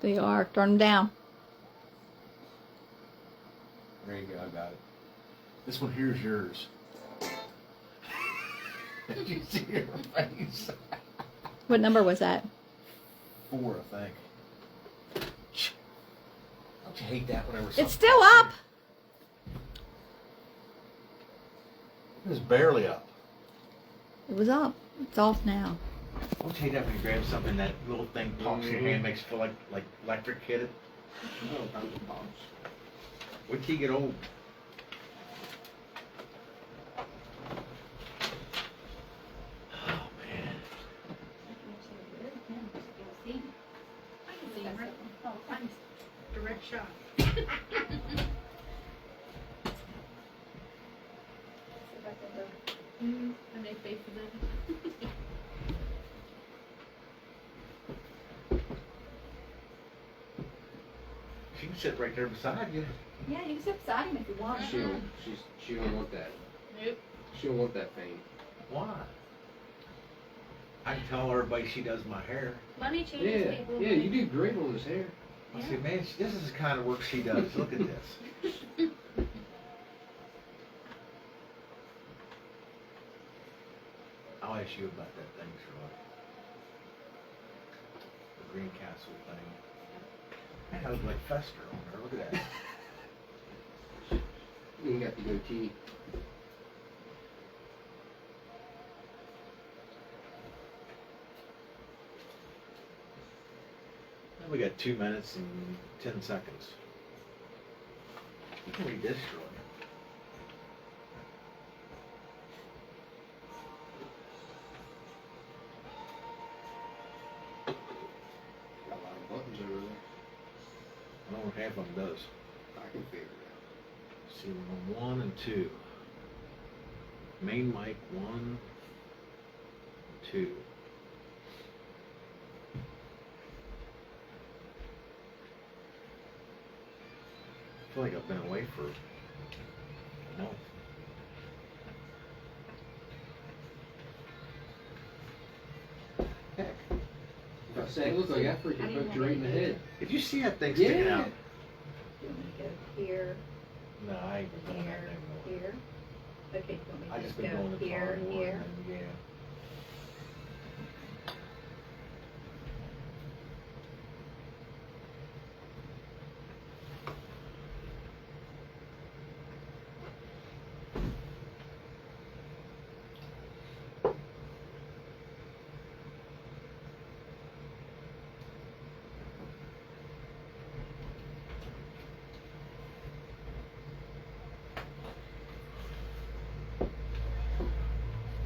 They are. Turn them down. There you go, I got it. This one here is yours. Did you see her face? What number was that? 4, I think. Don't you hate that whenever It's still up. It was barely up. It was up. It's off now. Don't you hate that when you grab something, that little thing pops in your hand, makes you feel like electric hit it? No, kind of pops. Wait till you get old. Oh, man. Oh, thanks. Direct shot. And they pay for that. She can sit right there beside you. Yeah, you can sit beside him if you want. She don't want that. Nope. She don't want that fame. Why? I can tell everybody she does my hair. Money changes people. Yeah, you do great on his hair. I say, man, this is the kind of work she does. Look at this. I'll ask you about that thing, Charlotte. The Green Castle thing. Man, I look like Fester on her. Look at that. You ain't got the goatee. Now we got 2 minutes and 10 seconds. You can read this, Charlotte. Got a lot of buttons over there. I don't know what half of them does. I can figure it See, we're on 1 and 2. Main mic 1, 2. I feel like I've been away for a month. Heck. If I say it looks like I freaking poked you right in the head. Did you see that thing sticking out? Do you want me to go here, No, I ain't been doing here, that anymore. here? Okay, do you want me I to just just been going go to here, Hollywood here? and yeah.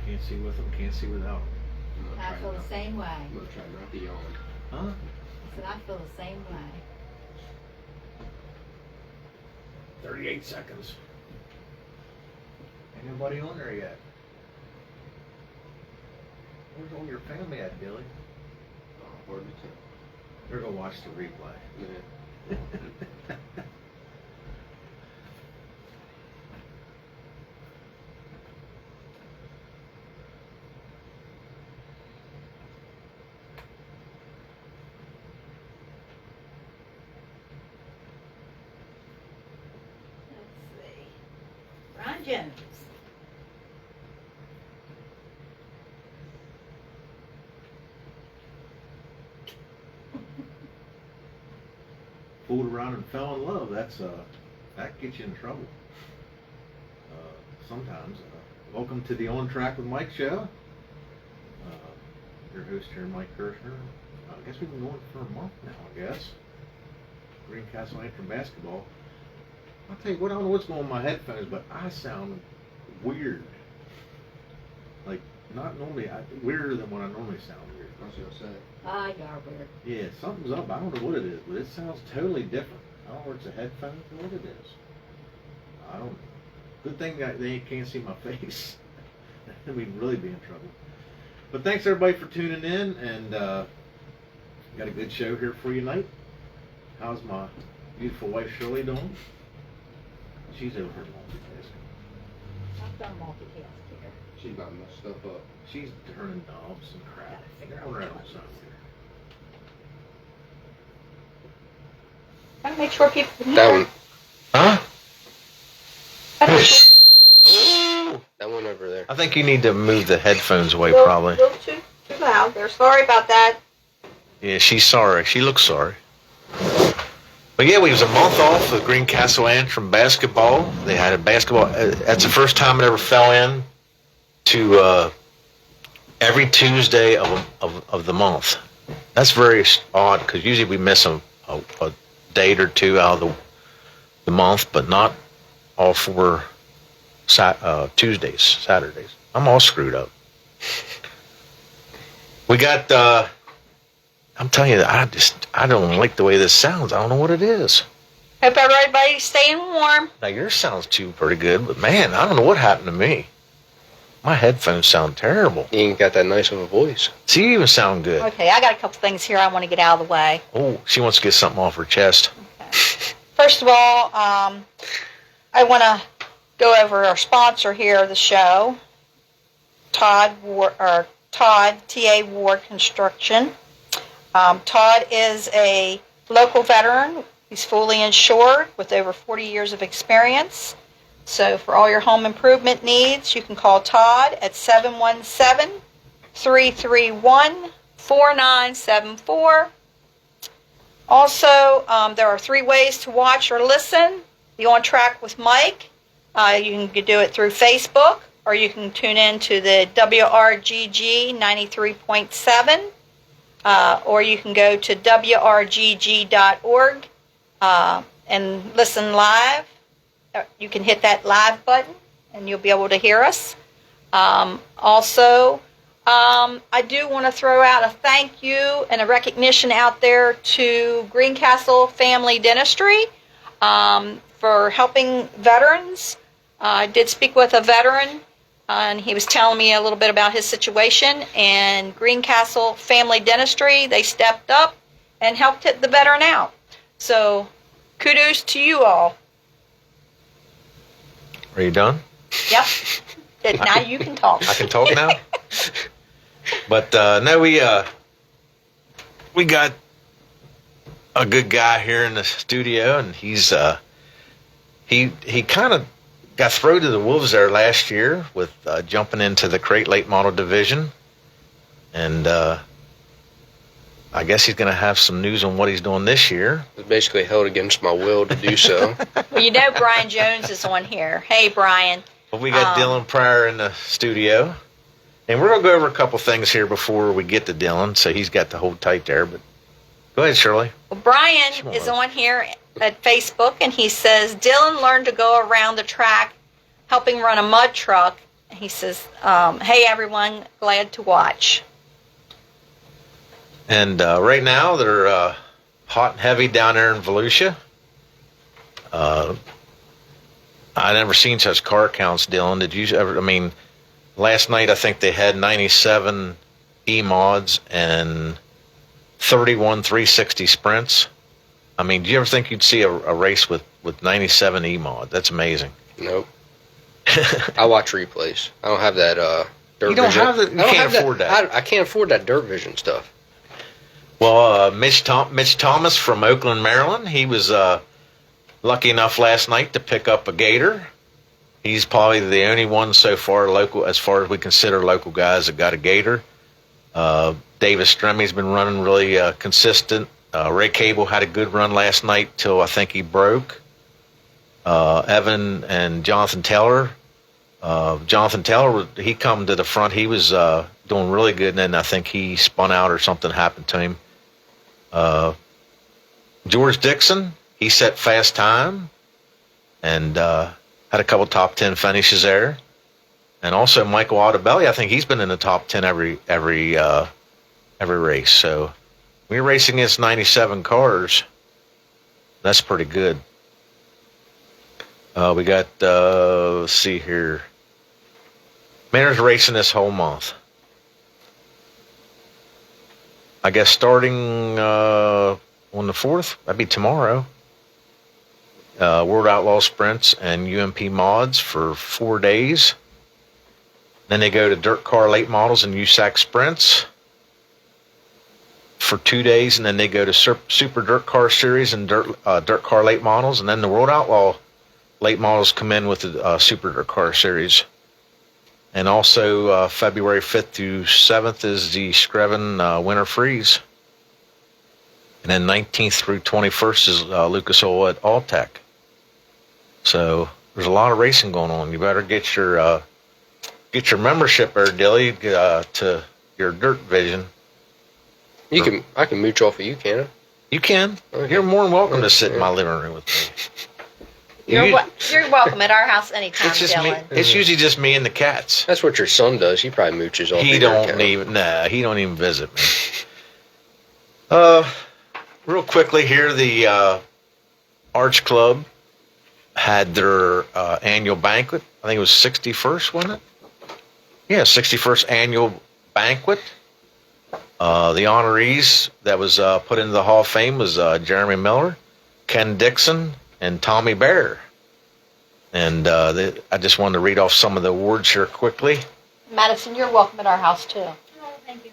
Can't see with them, can't see without them. I'm gonna I try feel not- the same way. I'm gonna try not to yawn. Huh? I said, I feel the same way. 38 seconds. Ain't nobody on there yet. Where's all your family at, Billy? Oh, hard to tell. They're gonna watch the replay. Yeah. Let's see. Ron Jones. Fooled around and fell in love. That gets you in trouble. Sometimes. Welcome to the On Track with Mike show. Your host here, Mike Kershner. I guess we've been going for a month now, I guess. Greencastle Antrim basketball. I'll tell you what, I don't know what's going on with my headphones, but I sound weird. Like, not normally, weirder than what I normally sound weird. I was gonna say. Ah, you are weird. Yeah, something's up. I don't know what it is, but it sounds totally different. I don't know if it's a headphone or what it is. I don't know. Good thing that they can't see my face. We'd really be in trouble. But thanks everybody for tuning in, and got a good show here for you tonight. How's my beautiful wife Shirley doing? She's over here multitasking. I've done multitask here. She's about to mess stuff up. She's turning knobs and crap. Gotta figure out Going which around one something. Gotta make sure people can That hear. one. Huh? Gotta make sure Ooh, that one over there. I think you need to move the headphones away, people- probably. little too loud there. Sorry about that. Yeah, she's sorry. She looks sorry. But yeah, we was a month off with Greencastle Antrim basketball. They had a basketball. That's the first time it ever fell in to every Tuesday of the month. That's very odd because usually we miss a date or two out of the month, but not all four Tuesdays, Saturdays. I'm all screwed up. We got. I'm telling you, I don't like the way this sounds. I don't know what it is. Hope everybody's staying warm. Now yours sounds too pretty good, but man, I don't know what happened to me. My headphones sound terrible. You ain't got that nice of a voice. See, you even sound good. Okay, I got a couple things here I want to get out of the way. Oh, she wants to get something off her chest. First of all, I want to go over our sponsor here of the show, Todd T.A. Ward Construction. Todd is a local veteran. He's fully insured with over 40 years of experience. So for all your home improvement needs, you can call Todd at 717-331-4974. Also, there are 3 ways to watch or listen the On Track with Mike. You can do it through Facebook, or you can tune in to the WRGG 93.7. Or you can go to wrgg.org and listen live. You can hit that live button and you'll be able to hear us. Also, I do want to throw out a thank you and a recognition out there to Greencastle Family Dentistry for helping veterans. I did speak with a veteran and he was telling me a little bit about his situation, and Greencastle Family Dentistry, they stepped up and helped the veteran out. So kudos to you all. Are you done? Yep. Now you can talk. I can talk now. But no, we got a good guy here in the studio, and he's he kind of got thrown to the wolves there last year with jumping into the crate late model division, and I guess he's going to have some news on what he's doing this year. It was basically held against my will to do so. Well, you know Brian Jones is on here. Hey, Brian. But we got Dylan Pryor in the studio, and we're going to go over a couple things here before we get to Dylan, so he's got to hold tight there. But go ahead, Shirley. Well, Brian is on here at Facebook, and he says Dylan learned to go around the track helping run a mud truck. He says, hey, everyone, glad to watch. And right now they're hot and heavy down there in Volusia. I never seen such car counts, Dylan. Did you ever? I mean, last night I think they had 97 E-mods and 31 360 sprints. I mean, do you ever think you'd see a race with 97 E-mod? That's amazing. Nope. I watch replays. I don't have that dirt You don't vision. have that. You can't afford that. I can't afford that dirt vision stuff. Well, Mitch Thomas from Oakland, Maryland, he was lucky enough last night to pick up a Gator. He's probably the only one so far local, as far as we consider local guys, that got a Gator. Davis Stremmy's been running really consistent. Ray Cable had a good run last night till I think he broke. Evan and Jonathan Taylor. Jonathan Taylor, he come to the front. He was doing really good, and then I think he spun out or something happened to him. George Dixon, he set fast time and had a couple top 10 finishes there. And also Michael Audibelli, I think he's been in the top 10 every race. So we're racing against 97 cars. That's pretty good. We got, let's see here. Manor's racing this whole month. I guess starting on the 4th, that'd be tomorrow. World Outlaw Sprints and UMP Mods for 4 days. Then they go to Dirt Car Late Models and USAC Sprints. for 2 days, and then they go to Super Dirt Car Series and Dirt Car Late Models, and then the World Outlaw Late Models come in with the Super Dirt Car Series. And also February 5th through 7th is the Screven Winter Freeze. And then 19th through 21st is Lucas Oil at Alltech. So there's a lot of racing going on. You better get your membership there, Dilly, to your Dirt Vision. I can mooch off of you, can I? You can. Okay. You're more than welcome to sit in my living room with me. You're welcome at our house anytime, It's just me. Dylan. It's usually just me and the cats. That's what your son does. He probably mooches off. He of your don't account. even. Nah, he don't even visit me. Real quickly here, the Arch Club had their annual banquet. I think it was 61st, wasn't it? Yeah, 61st annual banquet. The honorees that was put into the Hall of Fame was Jeremy Miller, Ken Dixon, and Tommy Bear. And I just wanted to read off some of the awards here quickly. Madison, you're welcome at our house too. Oh, thank you.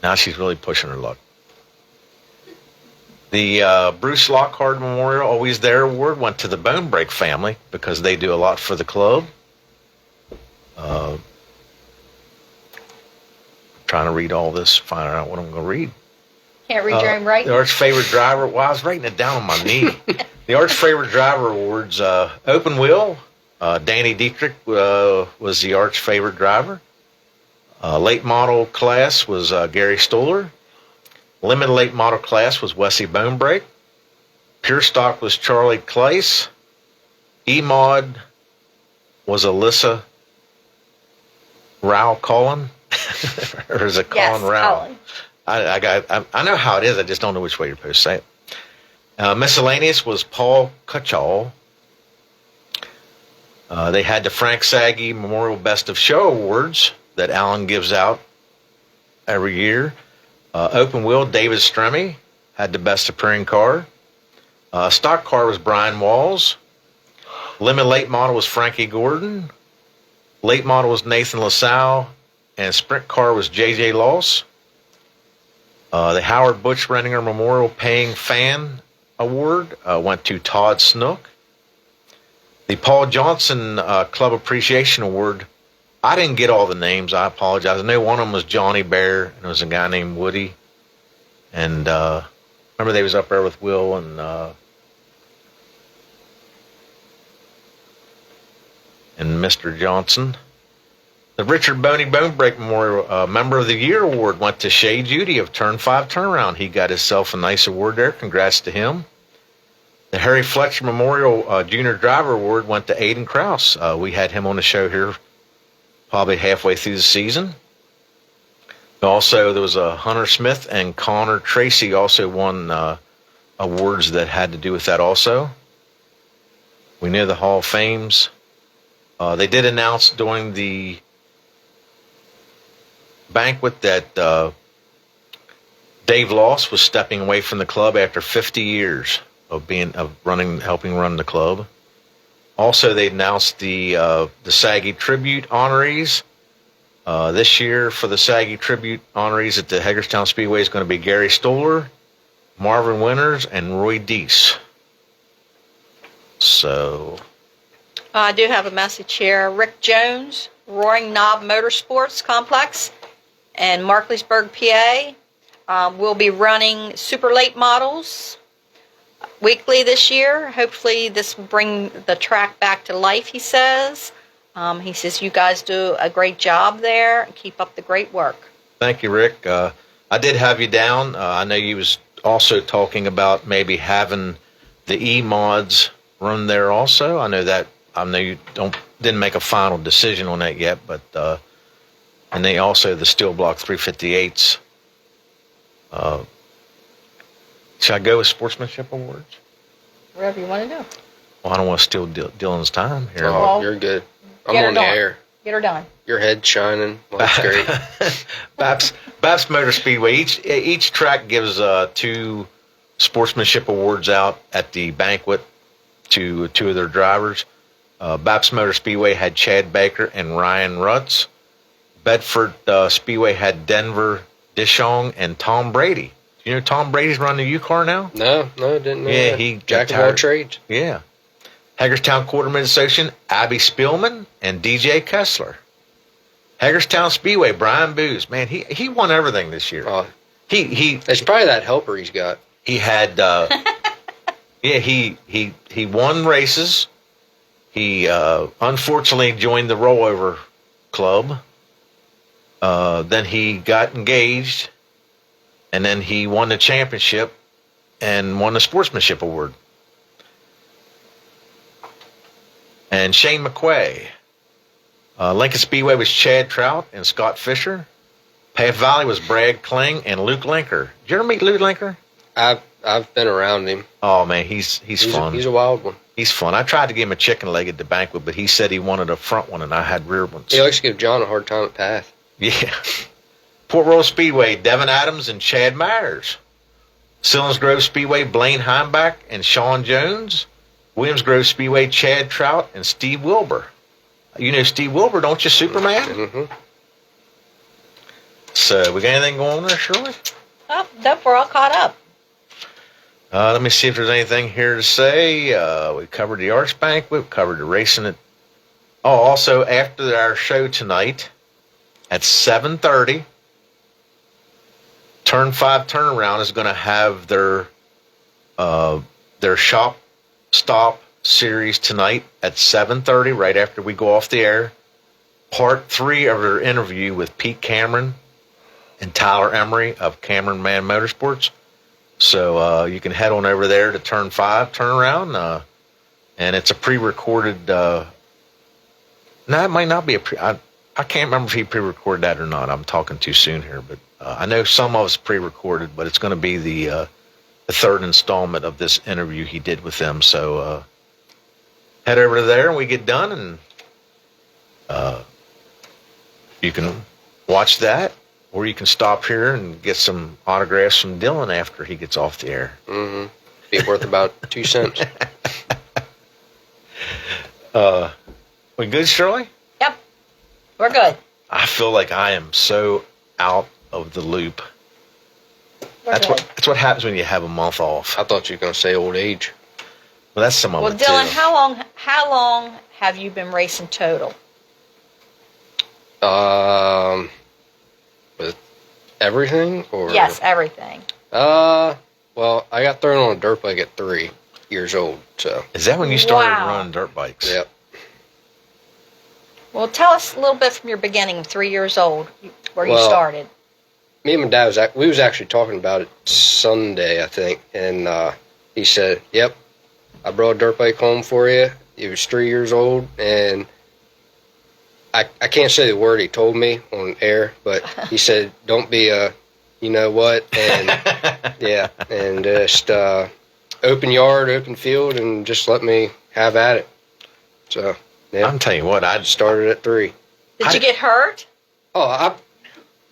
Now she's really pushing her luck. The Bruce Lockhart Memorial Always There Award went to the Bone Break family because they do a lot for the club. Trying to read all this, finding out what I'm going to read. Can't read your own writing. The Arch Favorite Driver. Well, I was writing it down on my knee. The Arch Favorite Driver Awards. Open Wheel. Danny Dietrich was the Arch Favorite Driver. Late Model Class was Gary Stoller. Limited Late Model Class was Wesley Bonebreak. Pure Stock was Charlie Clace. E-Mod was Alyssa Rao Cullen. Or is it Colin Rao? Colin. I know how it is. I just don't know which way you're supposed to say it. Miscellaneous was Paul Cutchall. They had the Frank Saggy Memorial Best of Show Awards that Alan gives out every year. Open Wheel, David Stremme had the Best Appearing Car. Stock Car was Brian Walls. Limit Late Model was Frankie Gordon. Late Model was Nathan LaSalle. And Sprint Car was J.J. Loss. The Howard Butch Renninger Memorial Paying Fan Award went to Todd Snook. The Paul Johnson Club Appreciation Award, I didn't get all the names. I apologize. I know one of them was Johnny Bear, and it was a guy named Woody. And remember they was up there with Will and Mr. Johnson. The Richard Boney Bonebreak Memorial Member of the Year Award went to Shay Judy of Turn 5 Turnaround. He got himself a nice award there. Congrats to him. The Harry Fletcher Memorial Junior Driver Award went to Aiden Krause. We had him on the show here probably halfway through the season. Also, there was Hunter Smith and Connor Tracy also won awards that had to do with that also. We know the Hall of Fames. They did announce during the banquet that Dave Loss was stepping away from the club after 50 years of helping run the club. Also, they announced the Saggy Tribute honorees. This year for the Saggy Tribute honorees at the Hagerstown Speedway is going to be Gary Stoller, Marvin Winters, and Roy Deese. So I do have a message here. Rick Jones, Roaring Knob Motorsports Complex in Markleysburg, PA, will be running super late models weekly this year. Hopefully this will bring the track back to life, he says. He says you guys do a great job there. Keep up the great work. Thank you, Rick. I did have you down. I know you was also talking about maybe having the E-mods run there also. I know you didn't make a final decision on that yet, but and they also the Steel Block 358s. Should I go with Sportsmanship Awards? Whatever you want to do. Well, I don't want to steal Dylan's time here. Oh, you're good. I'm on the air. Get her done. Your head's shining. That's great. Baps Motor Speedway. Each track gives 2 Sportsmanship Awards out at the banquet to 2 of their drivers. Baps Motor Speedway had Chad Baker and Ryan Rutz. Bedford Speedway had Denver Dishong, and Tom Brady. You know Tom Brady's running the U car now? No, didn't know. Yeah, that. he got Jack of all tired. trades. Yeah. Hagerstown Quarterman Association, Abby Spielman and DJ Kessler. Hagerstown Speedway, Brian Booz. Man, he won everything this year. Oh, He it's probably that helper he's got. he had yeah, he won races. He unfortunately joined the rollover club. Then he got engaged, and then he won the championship and won the sportsmanship award. And Shane McQuay. Lincoln Speedway was Chad Trout and Scott Fisher. Path Valley was Brad Kling and Luke Linker. Did you ever meet Luke Linker? I've been around him. Oh man, he's fun. He's a wild one. He's fun. I tried to give him a chicken leg at the banquet, but he said he wanted a front one and I had rear ones. He likes to give John a hard time at Path. Yeah. Port Royal Speedway, Devin Adams and Chad Myers. Sillins Grove Speedway, Blaine Heimbach and Sean Jones. Williams Grove Speedway, Chad Trout and Steve Wilbur. You know Steve Wilbur, don't you, Superman? Mm-hmm. So, we got anything going on there, Shirley? Oh, nope, we're all caught up. Let me see if there's anything here to say. We covered the Arts Banquet. We covered the racing at... Oh, also, after our show tonight, at 7:30, Turn 5 Turnaround is going to have their shop stop series tonight at 7:30, right after we go off the air. Part 3 of their interview with Pete Cameron and Tyler Emery of Cameron Man Motorsports. So you can head on over there to Turn 5 Turnaround, and it's a pre-recorded. No, it might not be I can't remember if he pre-recorded that or not. I'm talking too soon here, but I know some of it's pre-recorded, but it's going to be the third installment of this interview he did with them. So head over to there and we get done, and you can watch that, or you can stop here and get some autographs from Dylan after he gets off the air. Mm-hmm. Be worth about 2 cents. We good, Shirley? Yep, we're good. I feel like I am so out of the loop. We're good. That's what happens when you have a month off. I thought you were going to say old age. Well, that's some of Well, it Dylan, too. how long have you been racing total? With everything? Or Yes, everything. Well, I got thrown on a dirt bike at 3 years old, so. Is that when you started Wow. running dirt bikes? Yep. Well, tell us a little bit from your beginning, 3 years old, where you Well, started. Me and my dad we was actually talking about it Sunday, I think, and he said, "Yep, I brought a dirt bike home for you. He was 3 years old, and I can't say the word he told me on air, but he said, don't be a, you know what, and yeah, and just open yard, open field, and just let me have at it." So yeah, I'm telling you what, I I started at 3. Did you get hurt? Oh,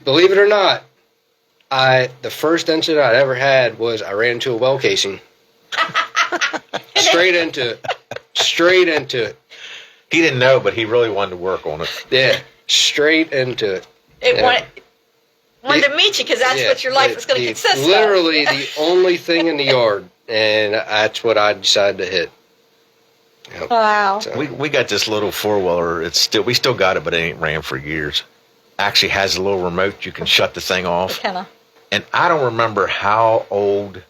believe it or not, the first incident I'd ever had was I ran into a well casing. Straight into it. he didn't know, but he really wanted to work on it. Yeah, straight into it. It Yeah. wanted to meet you because that's Yeah, what your life was going to consist of. Literally the only thing in the yard, and that's what I decided to hit. Yep. Wow. So, We got this little 4-wheeler. We still got it, but it ain't ran for years. Actually has a little remote you can shut the thing off. McKenna. And I don't remember how old. It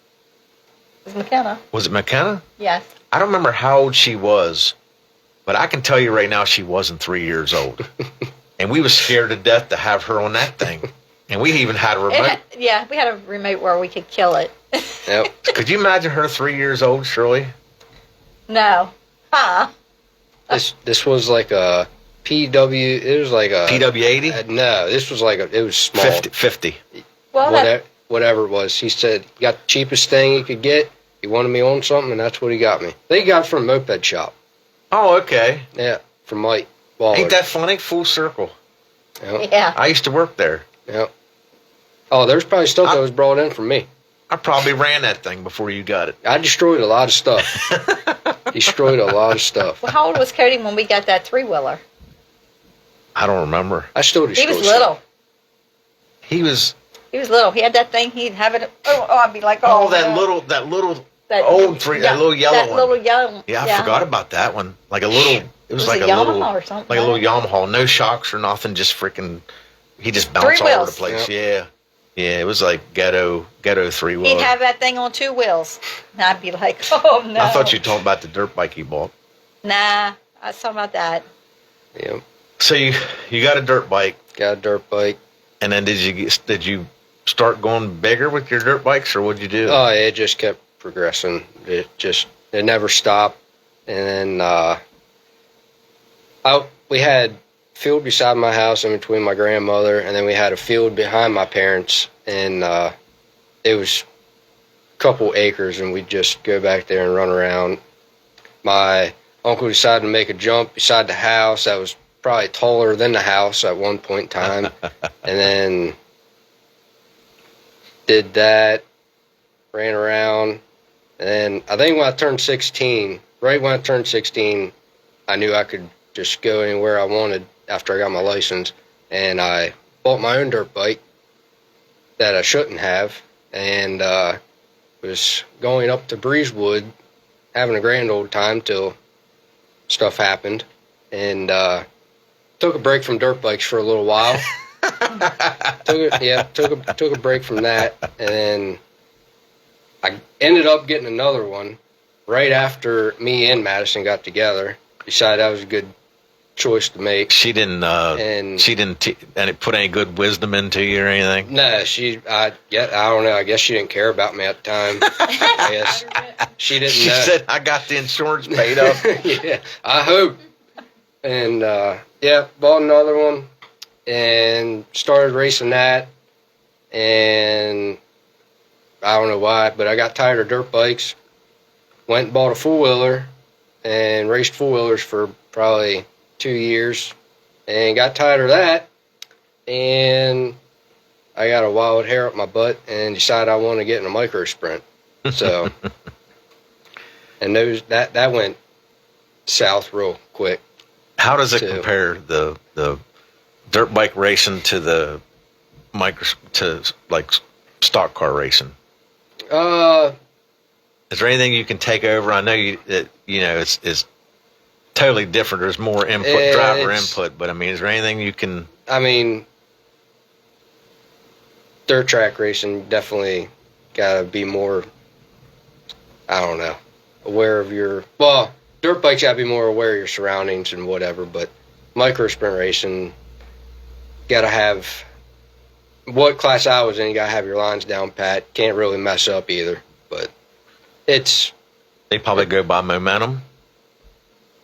was McKenna. Was it McKenna? Yes. I don't remember how old she was, but I can tell you right now she wasn't 3 years old. And we was scared to death to have her on that thing. And we even had a remote. Yeah, we had a remote where we could kill it. yep. Could you imagine her 3 years old, Shirley? No. Huh. This was like a PW. It was like a PW80? no, this was like it was small. 50. Well, Whatever it was. He said he got the cheapest thing he could get. He wanted me on something, and that's what he got me. They got it from a moped shop. Oh, okay. Yeah, from Mike Waller. Ain't that funny? Full circle. Yep. yeah. I used to work there. Yep. Oh, there's probably stuff that was brought in from me. I probably ran that thing before you got it. I destroyed a lot of stuff. Destroyed a lot of stuff. Well, how old was Cody when we got that 3-wheeler? I don't remember. I still He destroyed was little. He was He was little. He had that thing. He'd have it. I'd be like, oh, Oh, that no. little That old three, that little yellow that one. little yellow. Yeah, I forgot about that one. Like a little. It was Was like it a Yamaha little, or something, like a little wasn't Yamaha. No shocks or nothing. Just freaking. He just bounced all over the wheels. place. Yeah, yeah. It was like ghetto 3-wheel. He'd have that thing on 2 wheels. And I'd be like, oh no. I thought you talked about the dirt bike you bought. Nah, I was talking about that. Yeah, So you got a dirt bike, got a dirt bike. and then did you start going bigger with your dirt bikes, or what'd you do? Oh, it just kept progressing. It never stopped. And then we had field beside my house in between my grandmother, and then we had a field behind my parents, and it was a couple acres, and we'd just go back there and run around. My uncle decided to make a jump beside the house that was probably taller than the house at one point in time, and then did that, ran around, and then I think when I turned 16, right when I turned 16, I knew I could just go anywhere I wanted after I got my license, and I bought my own dirt bike that I shouldn't have, and was going up to Breezewood, having a grand old time till stuff happened, and took a break from dirt bikes for a little while. took a break from that, and then I ended up getting another one right after me and Madison got together. Decided that was a good choice to make. She didn't. And she didn't put any good wisdom into you or anything. No, I don't know. I guess she didn't care about me at the time. I guess she didn't. She said, "I got the insurance paid up." Yeah, I hope. And bought another one and started racing that. And I don't know why, but I got tired of dirt bikes. Went and bought a four-wheeler and raced four-wheelers for probably 2 years and got tired of that. And I got a wild hair up my butt and decided I want to get in a micro sprint. So, and that went south real quick. How does it compare the dirt bike racing to the like stock car racing? Is there anything you can take over? I know it's totally different. There's more input, driver input, but I mean, is there anything you can? I mean, dirt track racing definitely got to be more, I don't know, aware of dirt bikes got to be more aware of your surroundings and whatever, but micro sprint racing, got to have, what class I was in, you got to have your lines down pat. Can't really mess up either, but They probably go by momentum.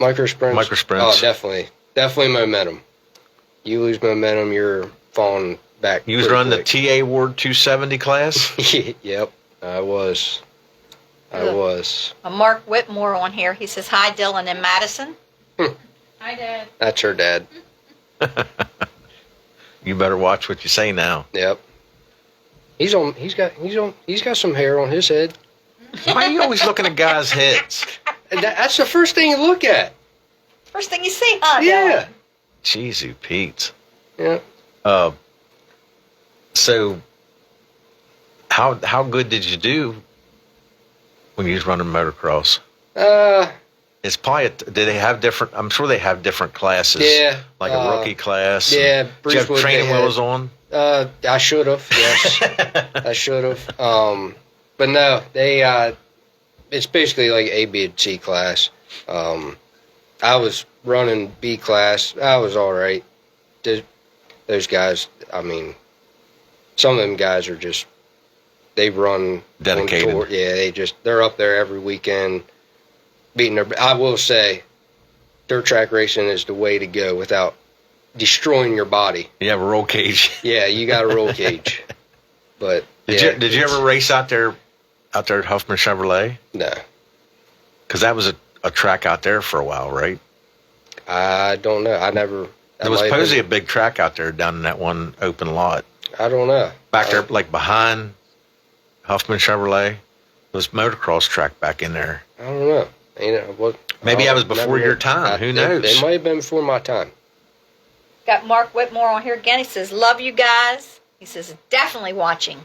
Micro sprints. Oh, definitely momentum. You lose momentum, you're falling back. You was running the TA Ward 270 class? Yep, I was. Mark Whitmore on here. He says, hi, Dylan and Madison. Hi, Dad. That's her dad. You better watch what you say now. Yep. He's got some hair on his head. Why are you always looking at guys' heads? That's the first thing you look at. First thing you see, huh? Yeah. Jeez, Pete. Yeah. So, how good did you do when you was running motocross? It's probably. Did they have different? I'm sure they have different classes. Yeah. Like a rookie class. Yeah. Did you have training wheels on? I should have. Yes. I should have. But no, they. It's basically like A, B, and C class. I was running B class. I was all right. Those guys, I mean, some of them guys are just, they run dedicated. Yeah, they're up there every weekend beating their. I will say, dirt track racing is the way to go without destroying your body. You have a roll cage. Yeah, you got a roll cage. But did you ever race out there at Huffman Chevrolet? No. Because that was a track out there for a while, right? I don't know. There was supposedly a big track out there down in that one open lot. I don't know. Back there, like behind Huffman Chevrolet, was motocross track back in there. I don't know. Maybe that was before your time. Who knows? It might have been before my time. Got Mark Whitmore on here again. He says, love you guys. He says, definitely watching.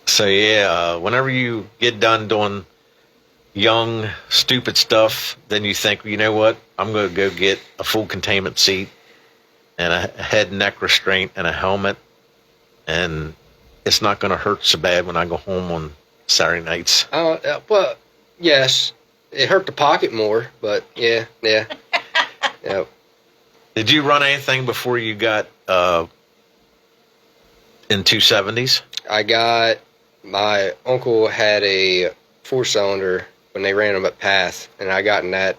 So yeah, whenever you get done doing young, stupid stuff, then you think, you know what? I'm going to go get a full containment seat and a head and neck restraint and a helmet, and it's not going to hurt so bad when I go home on Saturday nights. Well, yes, it hurt the pocket more, but yeah. Yep. Did you run anything before you got in 270s? My uncle had a 4-cylinder when they ran them at Path, and I got in that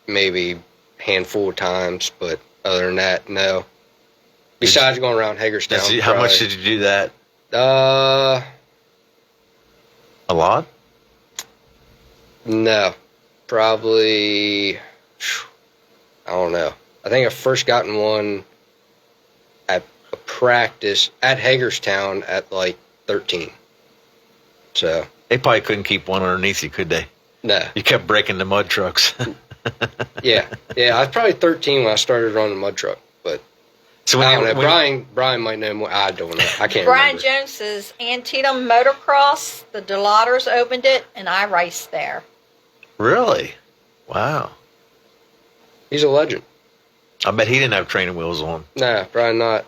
maybe handful of times, but other than that, no. Besides going around Hagerstown. How much did you do that? A lot? No. Probably, I don't know. I think I first gotten one at a practice at Hagerstown at like 13. So. They probably couldn't keep one underneath you, could they? No. You kept breaking the mud trucks. Yeah. I was probably 13 when I started running the mud truck, but so I don't know. Brian might know more. I don't know. I can't Brian remember. Jones says, Antietam Motocross, the Delators opened it, and I raced there. Really? Wow. He's a legend. I bet he didn't have training wheels on. Nah, Brian not.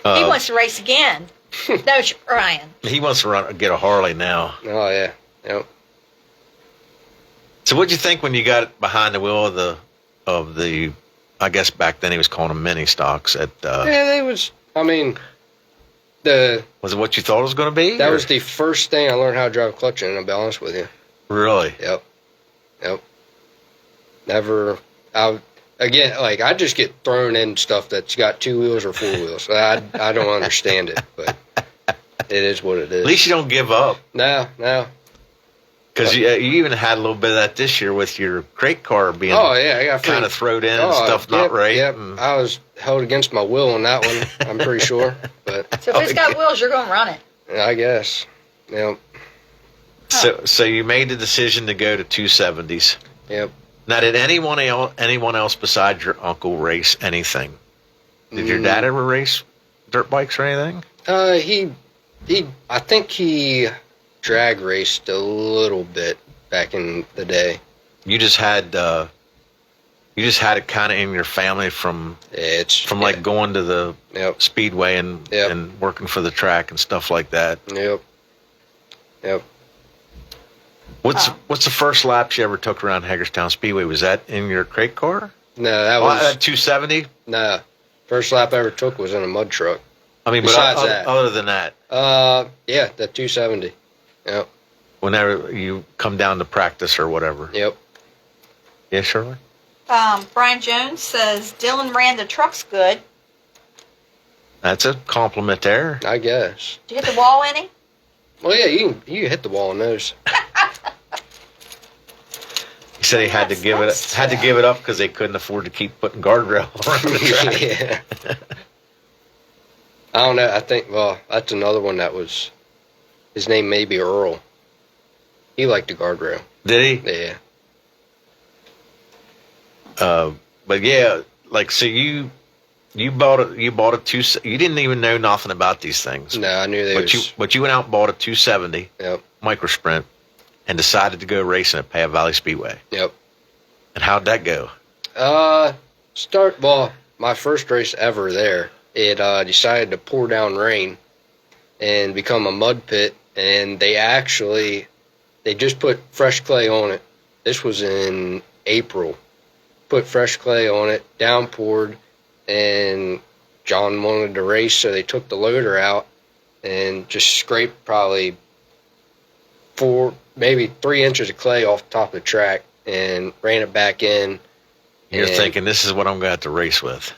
He wants to race again. No, Brian. He wants to get a Harley now. Oh, yeah. Yep. So what'd you think when you got behind the wheel of the I guess back then he was calling them mini stocks at Yeah, they was, I mean, was it what you thought it was going to be? That was the first thing I learned how to drive a clutch in, I'll be honest with you. Really? Yep. Never, again, like, I just get thrown in stuff that's got 2 wheels or 4 wheels. I don't understand it, but it is what it is. At least you don't give up. No. Because you even had a little bit of that this year with your crate car being I got kind of thrown in and stuff not right. Yep. I was held against my will on that one, I'm pretty sure. But So if it's got wheels, you're going to run it. I guess. Yep. So you made the decision to go to 270s. Yep. Now, did anyone else besides your uncle race anything? Did your dad ever race dirt bikes or anything? I think he drag raced a little bit back in the day. You just had it kind of in your family from like going to the speedway and working for the track and stuff like that. Yep. What's the first laps you ever took around Hagerstown Speedway? Was that in your crate car? No, that was 270. No, first lap I ever took was in a mud truck. I mean, besides but that, other than that, the 270. Yep. Whenever you come down to practice or whatever. Yep. Yeah, Shirley. Brian Jones says Dylan ran the trucks good. That's a compliment there. I guess. Did you hit the wall any? Well, yeah, you can hit the wall on those. He said he had to give it up because they couldn't afford to keep putting guardrail around the track. Yeah. I don't know. I think, that's another one that was, his name may be Earl. He liked the guardrail. Did he? Yeah. But yeah, like, so you bought a you didn't even know nothing about these things. No, I knew they But you went out and bought a 270 micro sprint and decided to go racing at Paya Valley Speedway. Yep. And how'd that go? My first race ever there, it decided to pour down rain and become a mud pit, and they just put fresh clay on it. This was in April. Put fresh clay on it, downpoured, and John wanted to race, so they took the loader out and just scraped probably 4, maybe 3 inches of clay off the top of the track and ran it back in. You're thinking, this is what I'm going to have to race with.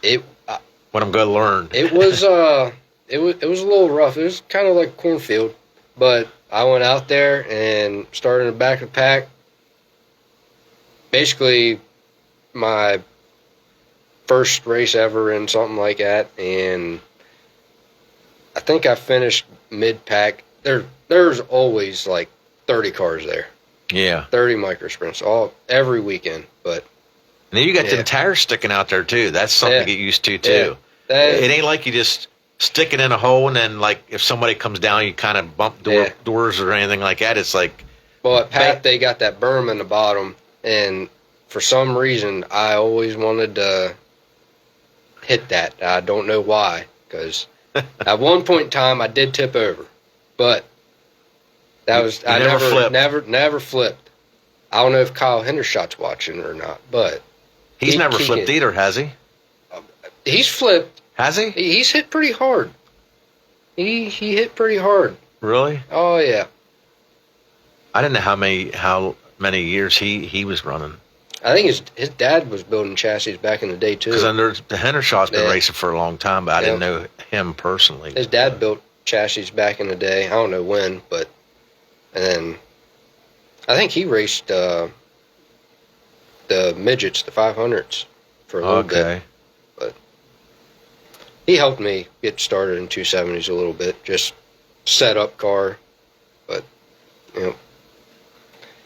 What I'm going to learn. It was a little rough. It was kind of like a cornfield, but I went out there and started in the back of the pack. Basically, my first race ever in something like that, and I think I finished mid-pack. There's always like 30 cars there. Yeah. 30 micro sprints every weekend, but And then you got Yeah. them tires sticking out there too. That's something to get used to too. Yeah. It ain't like you just stick it in a hole and then like if somebody comes down, you kind of bump doors or anything like that. It's like, Well, at Pat, they got that berm in the bottom, and for some reason, I always wanted to hit that. I don't know why, because at one point in time, I did tip over, but that was You never flipped. never flipped. I don't know if Kyle Hendershot's watching or not, but he's never he flipped can- either, has he? He's flipped. Has he? He's hit pretty hard. He hit pretty hard. Really? Oh yeah. I didn't know how many years he was running. I think his dad was building chassis back in the day too. Because under the Hendershot's been Yeah. racing for a long time, but I didn't know him personally. His dad built chassis back in the day. I don't know when, but and then I think he raced the midgets, the 500s, for a little bit. Okay. He helped me get started in 270s a little bit, just set up car. But you know,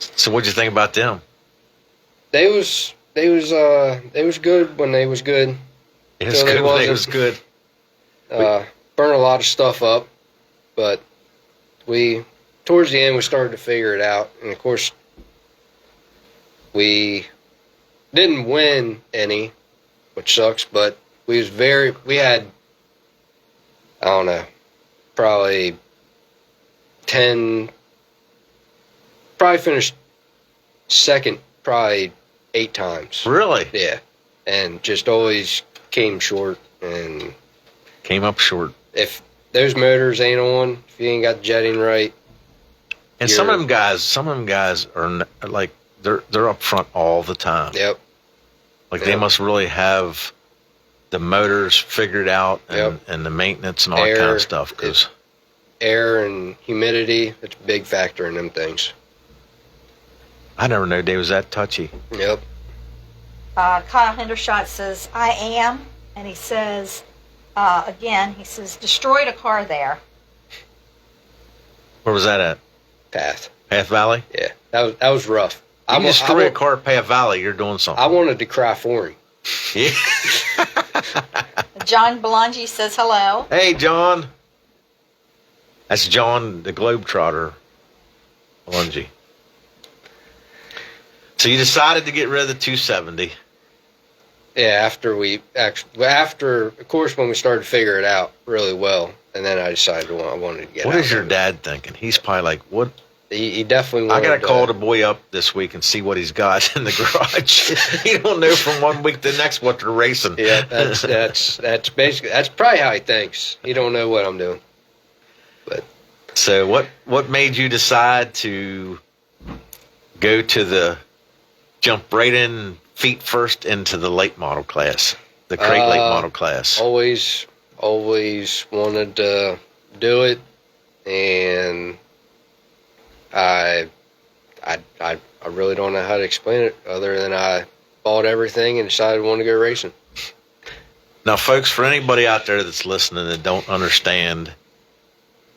So what'd you think about them? they was good when they was good. It was So good. it When it wasn't- was good. Burn a lot of stuff up, but towards the end we started to figure it out, and of course we didn't win any, which sucks. But we had, I don't know, probably finished second probably 8 times. Really? Yeah, and just always came short. And Came up short. if those motors ain't on, if you ain't got the jetting right, And some of them guys are like they're up front all the time. yep, Like they Yep. must really have the motors figured out and the maintenance and all that kind Air, of stuff. Because air and humidity, it's a big factor in them things. I never knew they was that touchy. Yep. Kyle Hendershot says, I am. And he says, again, he says, destroyed a car there. Where was that at? Path. Path Valley? Yeah, that was rough. You destroy a car at Path Valley, you're doing something. I wanted to cry for him. Yeah. John Belangi says hello. Hey, John. That's John, the Globetrotter. Lungy. So you decided to get rid of the 270. Yeah, after of course when we started to figure it out really well, and then I decided I wanted to get What out is your of it. dad thinking? He's probably like, what? He definitely I wanted got to call the boy up this week and see what he's got in the garage. He don't know from one week to the next what they're racing. Yeah, that's basically, that's probably how he thinks. He don't know what I'm doing. But So what made you decide to go to jump right in feet first into the late model class, the crate late model class? always wanted to do it, and I really don't know how to explain it other than I bought everything and decided I wanted to go racing. Now, folks, for anybody out there that's listening that don't understand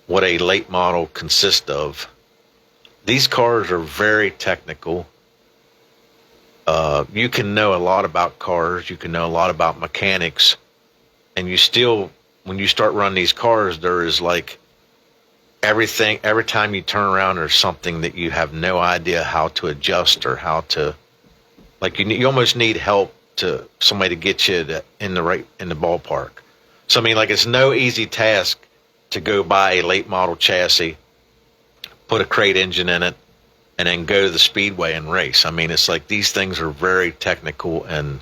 what a late model consists of, these cars are very technical. You can know a lot about cars, you can know a lot about mechanics, and you still, when you start running these cars, there is like everything, every time you turn around, there's something that you have no idea how to adjust or how to, like you almost need help to somebody to get you in the ballpark. So I mean, like it's no easy task to go buy a late model chassis, put a crate engine in it, and then go to the speedway and race. I mean, it's like these things are very technical, and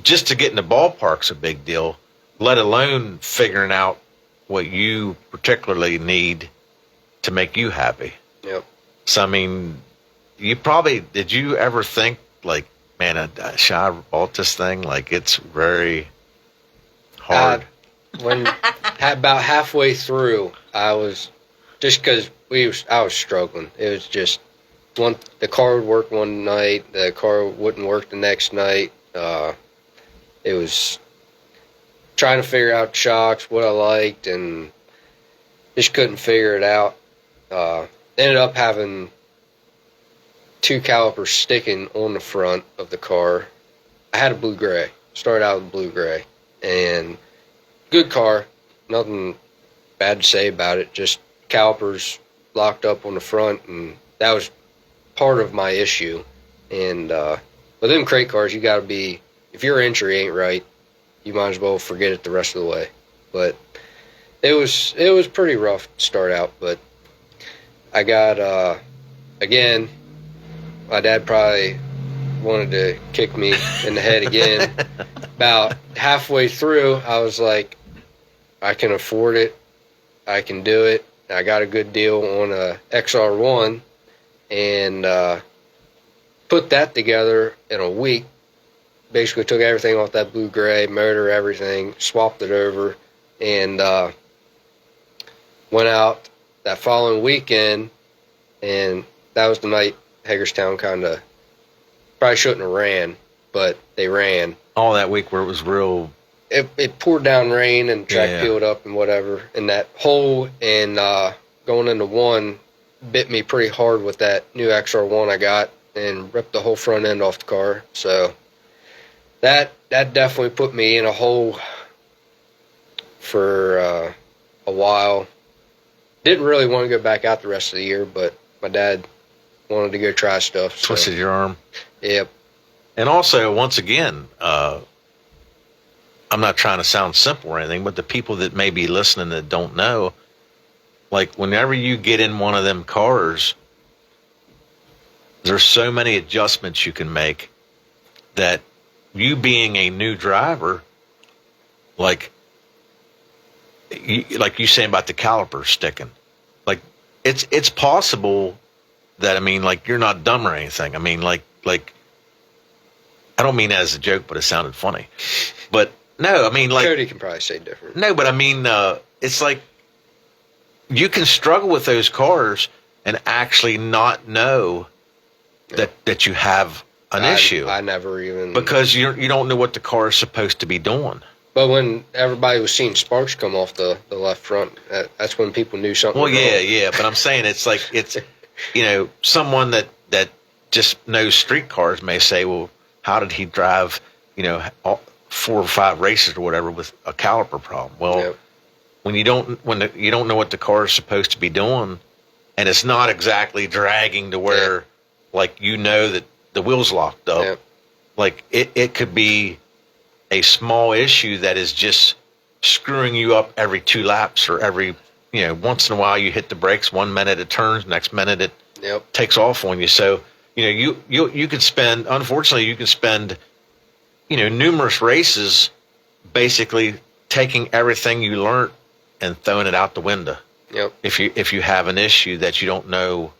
just to get in the ballpark's a big deal, let alone figuring out what you particularly need to make you happy. Yep. So, I mean, did you ever think, like, man, should I bought this thing? Like, it's very hard. When about halfway through, I was just because I was struggling. It was just the car would work one night, the car wouldn't work the next night. It was trying to figure out shocks, what I liked, and just couldn't figure it out. Ended up having 2 calipers sticking on the front of the car. I had a blue gray. Started out with blue gray. And good car. Nothing bad to say about it. Just calipers locked up on the front, and that was part of my issue. And with them crate cars, you got to be, if your entry ain't right, you might as well forget it the rest of the way. But it was pretty rough to start out. But I got again, my dad probably wanted to kick me in the head again. About halfway through, I was like, I can afford it. I can do it. I got a good deal on a XR1 and put that together in a week. Basically took everything off that blue gray, motor, everything, swapped it over, and went out that following weekend, and that was the night Hagerstown kind of probably shouldn't have ran, but they ran. All that week where it was real. It poured down rain and track peeled up and whatever, and that hole and going into one bit me pretty hard with that new XR1 I got and ripped the whole front end off the car. So that definitely put me in a hole for a while. Didn't really want to go back out the rest of the year, but my dad wanted to go try stuff. So. Twisted your arm. Yep. And also, once again, I'm not trying to sound simple or anything, but the people that may be listening that don't know, like whenever you get in one of them cars, there's so many adjustments you can make that you being a new driver, like you saying about the caliper sticking, like it's possible that, I mean, like you're not dumb or anything. I mean, like I don't mean that as a joke, but it sounded funny. But no, I mean, like Cody can probably say different. No, but I mean, it's like you can struggle with those cars and actually not know that you have an issue. I never even, because you don't know what the car is supposed to be doing. But when everybody was seeing sparks come off the left front, that's when people knew something was wrong. Yeah. But I'm saying it's like, it's, someone that just knows street cars may say, well, how did he drive, 4 or 5 races or whatever with a caliper problem? Well, when you don't know what the car is supposed to be doing, and it's not exactly dragging to where, like, that the wheel's locked up, like it could be a small issue that is just screwing you up every 2 laps, or every, once in a while you hit the brakes, 1 minute it turns, next minute it takes off on you. So, you could spend, unfortunately, numerous races basically taking everything you learned and throwing it out the window. Yep. If you have an issue that you don't know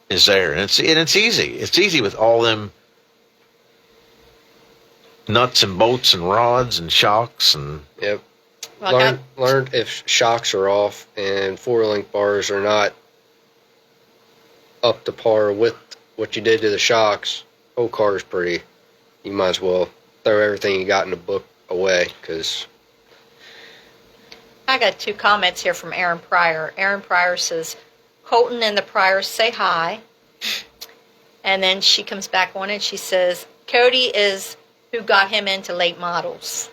is there. And it's easy. It's easy with all them nuts and bolts and rods and shocks and learned if shocks are off and 4-link bars are not up to par with what you did to the shocks, whole car is pretty. You might as well throw everything you got in the book away, because I got 2 comments here from Aaron Pryor. Aaron Pryor says, Colton and the Pryors say hi. And then she comes back on it. She says, Cody is who got him into late models.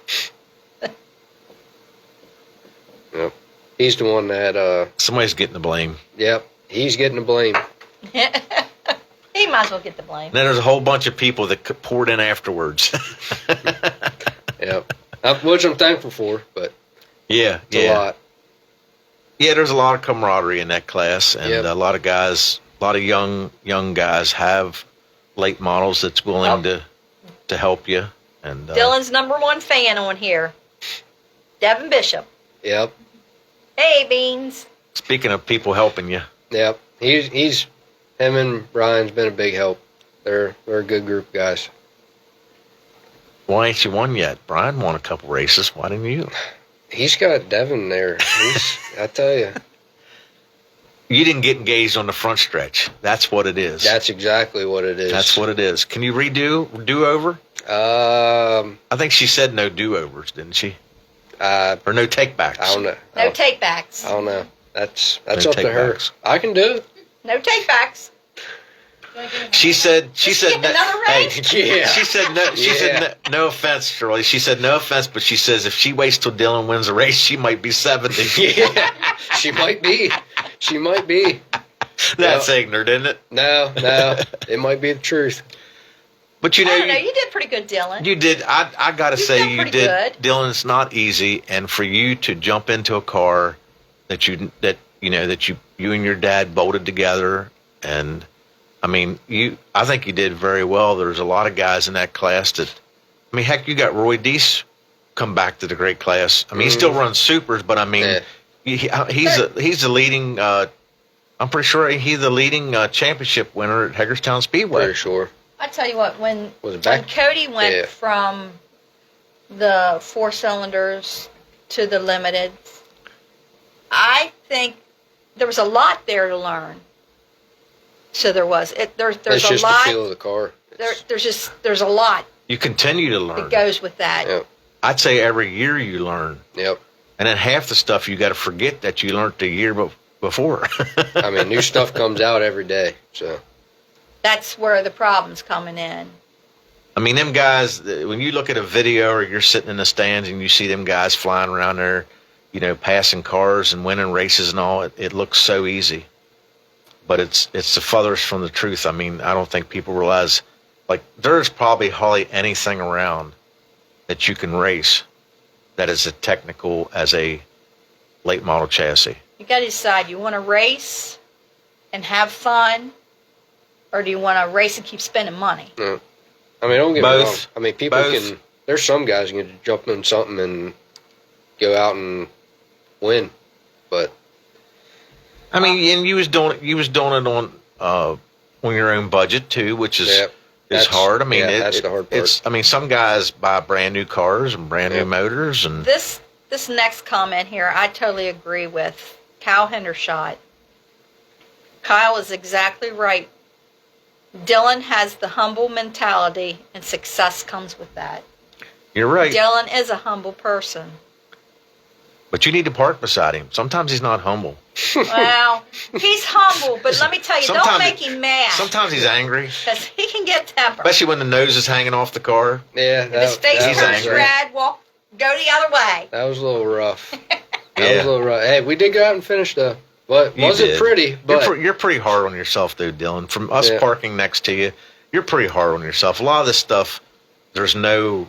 Yep. He's the one that... somebody's getting the blame. Yep. He's getting the blame. He might as well get the blame. Then there's a whole bunch of people that poured in afterwards. Yep. Which I'm thankful for, but it's a lot. Yeah, there's a lot of camaraderie in that class, and a lot of guys, a lot of young guys have late models that's willing to help you. And Dylan's #1 fan on here, Devin Bishop. Yep. Hey, Beans. Speaking of people helping you. Yep. Him and Brian's been a big help. They're a good group of guys. Why ain't you won yet? Brian won a couple races. Why didn't you? He's got Devin there. I tell you. You didn't get engaged on the front stretch. That's what it is. That's exactly what it is. That's what it is. Can you do over? I think she said no do-overs, didn't she? Or no take-backs. I don't know. No take-backs. I don't know. That's No up to her. take-backs. I can do it. No take-backs. She said get no, another hey, raise? Yeah. she said no. She said no offense, Shirley. She said no offense, but she says if she waits till Dylan wins a race, she might be 70. Yeah, she might be. She might be. That's ignorant, isn't it? No, it might be the truth. But you I know, don't know. You did pretty good, Dylan. you did. I gotta You've say, done you pretty did, good. Dylan. It's not easy, and for you to jump into a car that you and your dad bolted together, and I mean, I think you did very well. There's a lot of guys in that class that, I mean, heck, you got Roy Deese come back to the great class. I mean, he still runs supers, but I mean, he's the leading. I'm pretty sure he's the leading championship winner at Hagerstown Speedway. Very sure. I tell you what, when Was it back? Cody went Yeah. from the 4 cylinders to the limited, I think there was a lot there to learn. So there was. There's It's a just lot. the feel of the car. There's a lot You continue to learn. that goes with that. Yep. I'd say every year you learn, Yep. and then half the stuff you got to forget that you learned the year before. I mean, new stuff comes out every day. So That's where the problem's coming in. I mean, them guys, when you look at a video or you're sitting in the stands and you see them guys flying around there, passing cars and winning races and all, it looks so easy. But it's the furthest from the truth. I mean, I don't think people realize, like, there's probably hardly anything around that you can race that is as technical as a late model chassis. You got to decide, you want to race and have fun, or do you want to race and keep spending money? no. I mean, don't get me Both. wrong. I mean, people Both. can. There's some guys who can jump in something and go out and win, but I mean, and you was doing it on your own budget too, which is Yep. is hard. I mean, that's the hard part. It's. I mean, some guys buy brand new cars and brand new Yep. motors, and This next comment here, I totally agree with Kyle Hendershot. Kyle is exactly right. Dylan has the humble mentality, and success comes with that. you're right. Dylan is a humble person. But you need to park beside him. Sometimes he's not humble. Well, he's humble, but let me tell you, don't Sometimes- make him mad. Sometimes he's angry, Because he can get temper. especially when the nose is hanging off the car. yeah, If his face he's turns angry. red, go the other way. That was a little rough. That Yeah. was a little rough. Hey, we did go out and finish though, but You wasn't did. pretty. But You're pretty hard on yourself, though, Dylan. From us Yeah. parking next to you, you're pretty hard on yourself. A lot of this stuff, there's no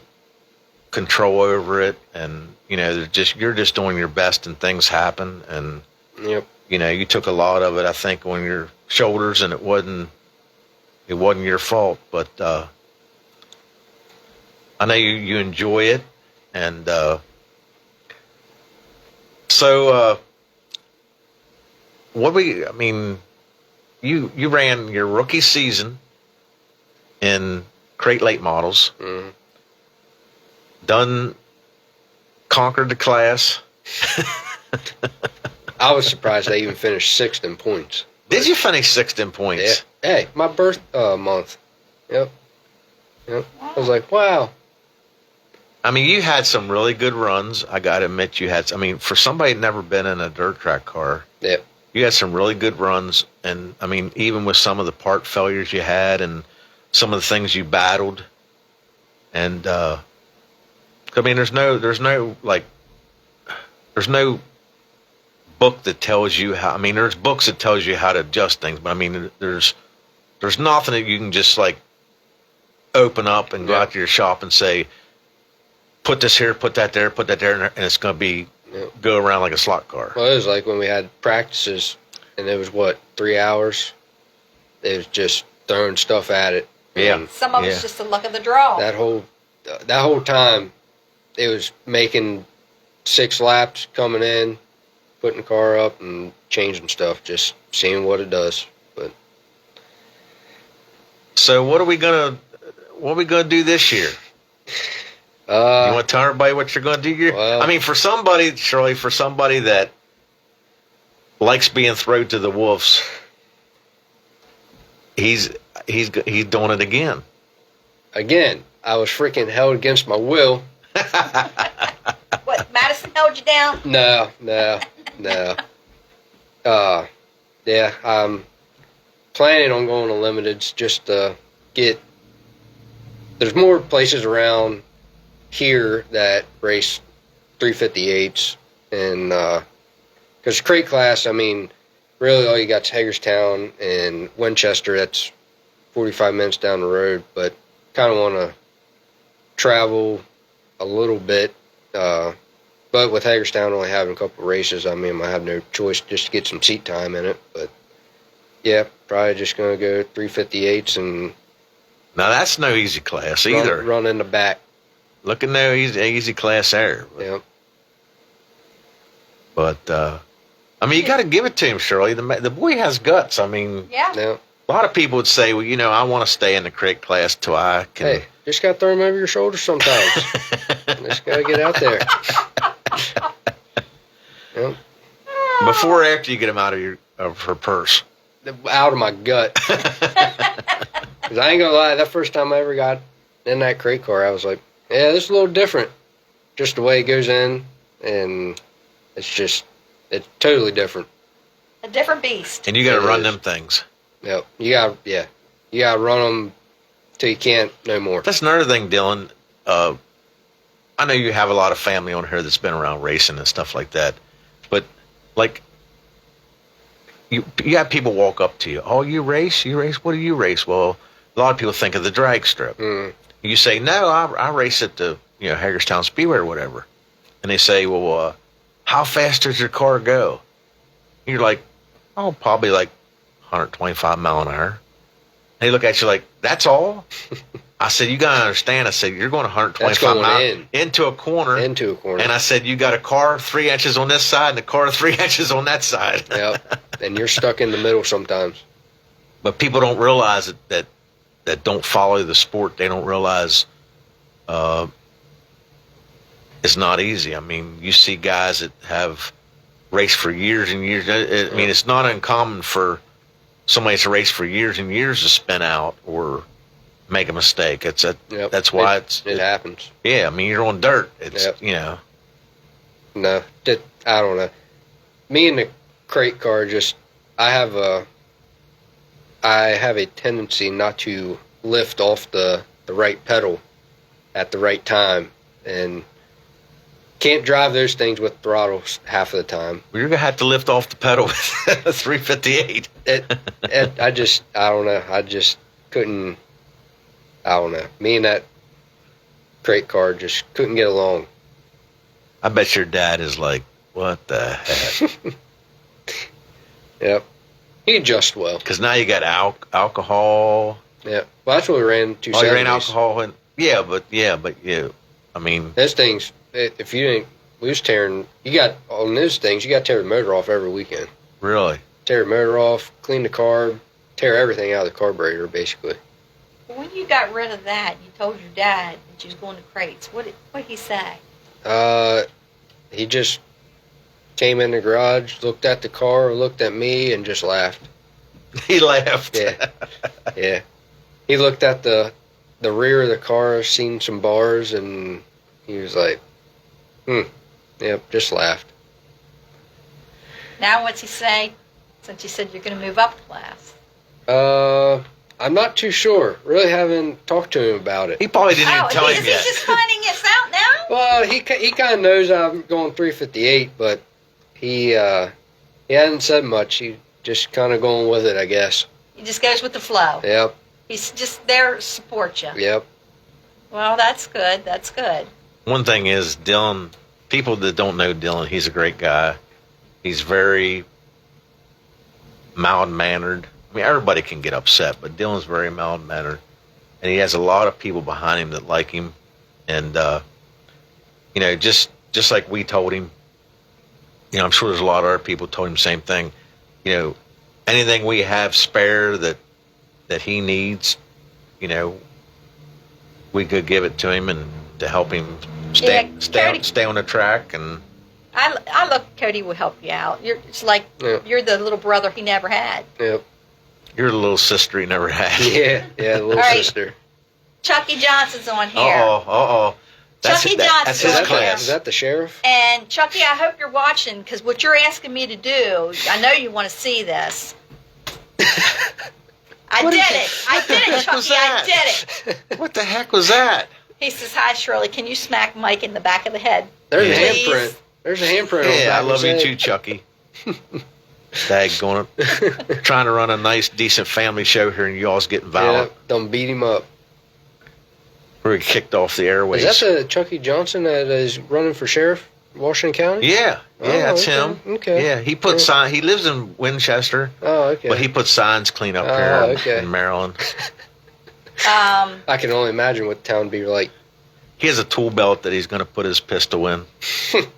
control over it, and you're just doing your best, and things happen, and yep, you took a lot of it, I think, on your shoulders, and it wasn't your fault. But I know you enjoy it, and so. I mean, you ran your rookie season in crate late models, Mhm. conquered the class. I was surprised they even finished sixth in points. Did you finish sixth in Yeah. points? Hey, my birth month. Yep. I was like, wow. I mean, you had some really good runs. I got to admit, for somebody that never been in a dirt track car, Yep. you had some really good runs. And I mean, even with some of the part failures you had and some of the things you battled, and I mean, there's no book that tells you how. I mean, there's books that tells you how to adjust things, but I mean, there's nothing that you can just like open up and go Yeah. out to your shop and say, put this here, put that there, and it's going to be go around like a slot car. Well, it was like when we had practices, and it was 3 hours. It was just throwing stuff at it. Yeah. And Some of it's just the luck of the draw. that whole time, it was making 6 laps, coming in, putting the car up, and changing stuff, just seeing what it does. But So what are we gonna do this year? You want to tell everybody what you're going to do here? Well- I mean, for somebody that likes being thrown to the wolves, he's doing it again. again, I was freaking held against my will. What, Madison held you down? No. Yeah, planning on going to limiteds just to get. There's more places around here that race 358s, and because crate class, I mean, really all you got is Hagerstown and Winchester. That's 45 minutes down the road, but kind of want to travel a little bit. But with Hagerstown only having a couple of races, I mean, I have no choice just to get some seat time in it. But yeah, probably just going to go 358s and Now that's no easy class either. run in the back. Look at no easy class there. Yeah. But I mean, you got to give it to him, Shirley. The boy has guts. I mean, Yeah. Yeah. a lot of people would say, well, you know, I want to stay in the crate class till I can. Hey, just got to throw them over your shoulder sometimes. Just got to get out there. Yep. Before or after you get him out of her purse. Out of my gut. 'Cause I ain't gonna lie, that first time I ever got in that crate car, I was like, yeah, this is a little different. Just the way it goes in, and it's totally different. A different beast. And you got It to run is. them things. Yep. You gotta run them till you can't no more. That's another thing, Dylan. I know you have a lot of family on here that's been around racing and stuff like that, but like you have people walk up to you. Oh, you race? You race? What do you race? Well, a lot of people think of the drag strip. Mm. You say, no, I race at the Hagerstown Speedway or whatever, and they say, well, how fast does your car go? And you're like, oh, probably like 125 mile an hour. They look at you like, that's all? I said, you got to understand. I said, you're going 125 That's going miles into a corner. Into a corner. And I said, you got a car 3 inches on this side and a car 3 inches on that side. Yep. And you're stuck in the middle sometimes. But people don't realize that don't follow the sport. They don't realize it's not easy. I mean, you see guys that have raced for years and years. I mean, it's not uncommon for somebody to race for years and years to spin out or make a mistake. Yep. That's why it happens. Yeah, I mean, you're on dirt. It's Yep. No, I don't know. Me and the crate car I have a tendency not to lift off the right pedal at the right time, and can't drive those things with throttles half of the time. You're gonna have to lift off the pedal with a 358. I don't know. I just couldn't. I don't know. Me and that crate car just couldn't get along. I bet your dad is like, what the heck? Yep. He adjusts well. Because now you got alcohol. Yeah. Well, that's what we ran 270s. Oh, you ran alcohol and I mean, Those things, if you didn't, we was tearing, on those things, you got to tear the motor off every weekend. really. Tear the motor off, clean the carb, tear everything out of the carburetor, basically. When you got rid of that, you told your dad that you was going to crates. What did he say? He just came in the garage, looked at the car, looked at me, and just laughed. He laughed. Yeah. Yeah. He looked at the rear of the car, seen some bars, and he was like, Yep, just laughed. Now what's he say? Since you said you're going to move up class. I'm not too sure. Really haven't talked to him about it. He probably didn't even tell him he's yet. just finding us out now? Well, he kind of knows I'm going 358, but he hasn't said much. He just kind of going with it, I guess. He just goes with the flow. Yep, He's just there to support you. yep. Well, that's good. That's good. One thing is, Dylan, people that don't know Dylan, he's a great guy. He's very mild-mannered. I mean, everybody can get upset, but Dylan's very mild-mannered. And he has a lot of people behind him that like him. And, just like we told him, I'm sure there's a lot of other people told him the same thing. Anything we have spare that he needs, we could give it to him and to help him stay on the track. And I look, Cody will help you out. It's like you're the little brother he never had. Yep. you're the little sister he never had. Yeah, the little All right. sister. Chucky Johnson's on here. Uh-oh. Chucky Johnson. That's his Okay. class. Is that the sheriff? And Chucky, I hope you're watching, because what you're asking me to do, I know you want to see this. I What did is it. I did it, What was Chucky. I that? did it. What the heck was that? He says, "Hi, Shirley. Can you smack Mike in the back of the head?" There's a Please. handprint. There's a handprint on the Yeah, back I of love his you head. too, Chucky. Daggone it. Trying to run a nice, decent family show here, and you all's getting Yeah, violent. done beat him up. We're kicked off the airways. Is that the Chucky Johnson that is running for sheriff, Washington County? Yeah, Oh, that's okay, him. okay. Yeah, he put Yeah. sign. He lives in Winchester, Oh, okay. but he puts signs clean up Oh, here okay. in Maryland. I can only imagine what the town would be like. He has a tool belt that he's going to put his pistol in.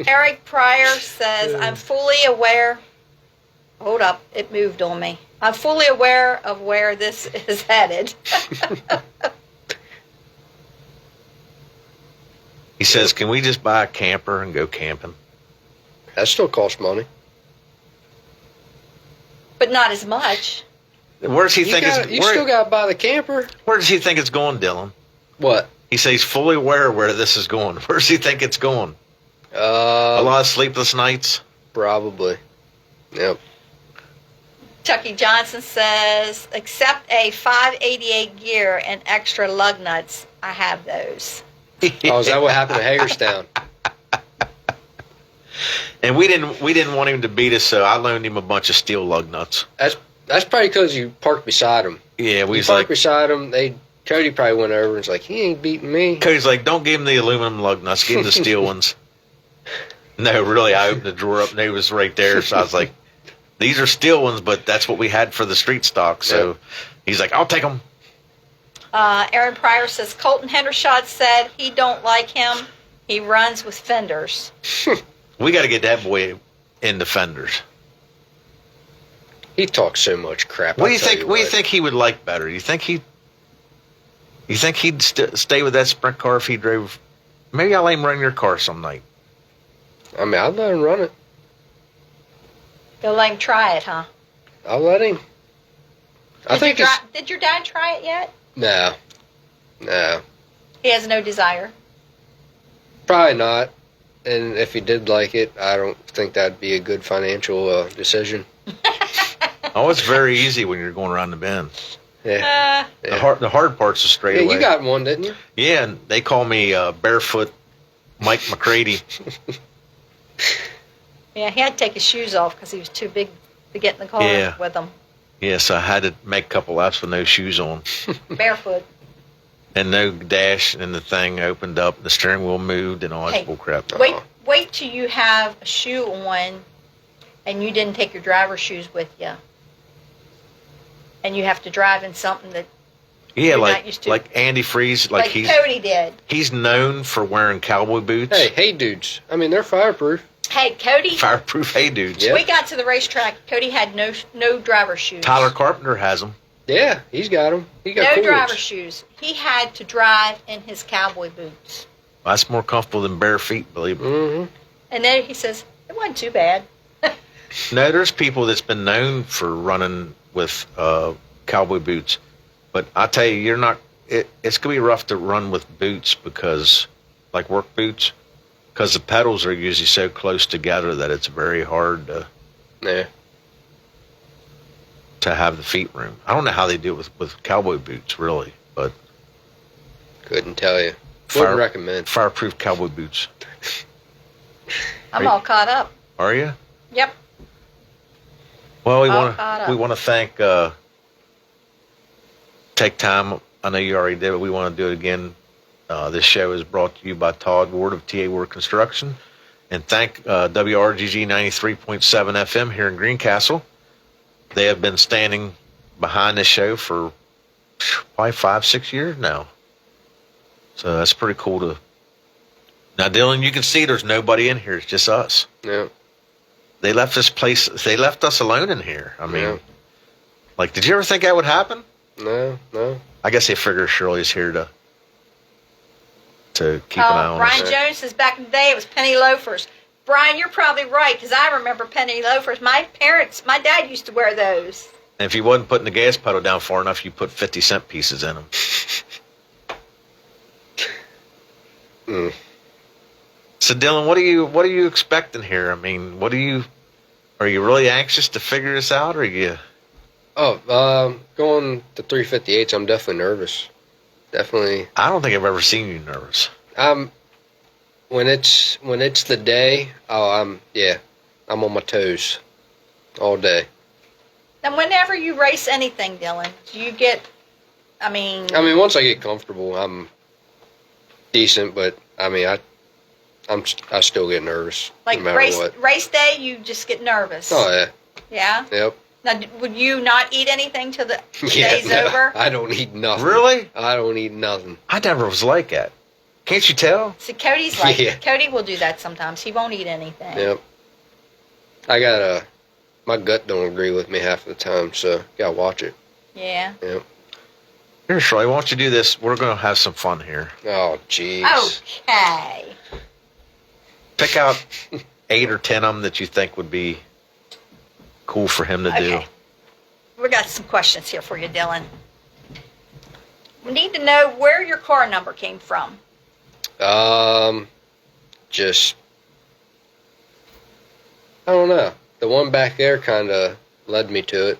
Eric Pryor says, "I'm fully aware." Hold up, it moved on me. I'm fully aware of where this is headed. He says, "Can we just buy a camper and go camping?" That still costs money. But not as much. Where does he You think still got to buy the camper. Where does he think it's going, Dylan? What? He says he's fully aware of where this is going. Where does he think it's going? A lot of sleepless nights. Probably. Yep. Chucky Johnson says, "Except a 588 gear and extra lug nuts, I have those." Oh, is that what happened to Hagerstown? And we didn't want him to beat us, so I loaned him a bunch of steel lug nuts. That's probably because you parked beside him. Yeah, we You was parked like, beside him. Cody probably went over and was like, "He ain't beating me." Cody's like, "Don't give him the aluminum lug nuts, give him the steel ones." No, really, I opened the drawer up and it was right there. So I was like, "These are steel ones, but that's what we had for the street stock." So he's like, "I'll take them." Aaron Pryor says, "Colton Hendershot said he don't like him. He runs with fenders." We got to get that boy in the fenders. He talks so much crap. What do you I'll tell think? What do you think he would like better? You think he'd stay with that sprint car if he drove? Maybe I'll let him run your car some night. I mean, I'll let him run it. You'll let him try it, huh? I'll let him. Did your dad try it yet? No. He has no desire. Probably not. And if he did like it, I don't think that'd be a good financial decision. Oh, it's very easy when you're going around the bend. Yeah. The hard part's the straightaway. Yeah, you got one, didn't you? Yeah, and they call me Barefoot Mike McCready. Yeah, he had to take his shoes off because he was too big to get in the car with them. Yes, I had to make a couple laps with no shoes on. Barefoot. And no dash, and the thing opened up, the steering wheel moved, and all that bull crap. Wait till you have a shoe on and you didn't take your driver's shoes with you. And you have to drive in something that you're not used to. like Andy Freeze, like Cody did. He's known for wearing cowboy boots. Hey dudes. I mean, they're fireproof. Hey, Cody. Fireproof hey dudes. Yeah. We got to the racetrack. Cody had no driver's shoes. Tyler Carpenter has them. Yeah, he's got them. He got No cords. driver's shoes. He had to drive in his cowboy boots. That's more comfortable than bare feet, believe me. Mm-hmm. And then he says, it wasn't too bad. No, there's people that's been known for running with cowboy boots, but I tell you, you're not. It's gonna be rough to run with boots because, like work boots, because the pedals are usually so close together that it's very hard to have the feet room. I don't know how they do it with cowboy boots, really, but couldn't tell you. Wouldn't recommend fireproof cowboy boots. I'm all caught up. Are you? Yep. Well, we All caught up. want to thank. Take time. I know you already did, but we want to do it again. This show is brought to you by Todd Ward of TA Ward Construction, and thank WRGG 93.7 FM here in Greencastle. They have been standing behind this show for probably 5-6 years now. So that's pretty cool to. Now, Dylan, you can see there's nobody in here. It's just us. Yeah. They left this place. They left us alone in here. I mean, like, did you ever think that would happen? No. I guess they figure Shirley's here to keep an eye on Brian us. Jones says back in the day it was penny loafers. Brian, you're probably right because I remember penny loafers. My dad used to wear those. And if you wasn't putting the gas pedal down far enough, you put 50-cent pieces in them. So Dylan, what are you expecting here? I mean, are you really anxious to figure this out, or are you? Going to 358s, I'm definitely nervous. Definitely. I don't think I've ever seen you nervous. When it's the day, I'm on my toes all day. And whenever you race anything, Dylan, do you get? I mean, once I get comfortable, I'm decent, but I still get nervous. like no matter what. race day, you just get nervous. Oh yeah. Yeah. Yep. Now, would you not eat anything till the day's over? I don't eat nothing. Really? I don't eat nothing. I never was like that. Can't you tell? See, Cody's like Yeah. Cody will do that sometimes. He won't eat anything. Yep. I got my gut don't agree with me half of the time, so gotta watch it. Yeah. Yep. Here, Shirley, why don't you do this? We're going to have some fun here. Oh, jeez. Okay. Pick out 8 or 10 of them that you think would be cool for him to do. Okay. We got some questions here for you, Dylan. We need to know where your car number came from. Just I don't know. The one back there kind of led me to it.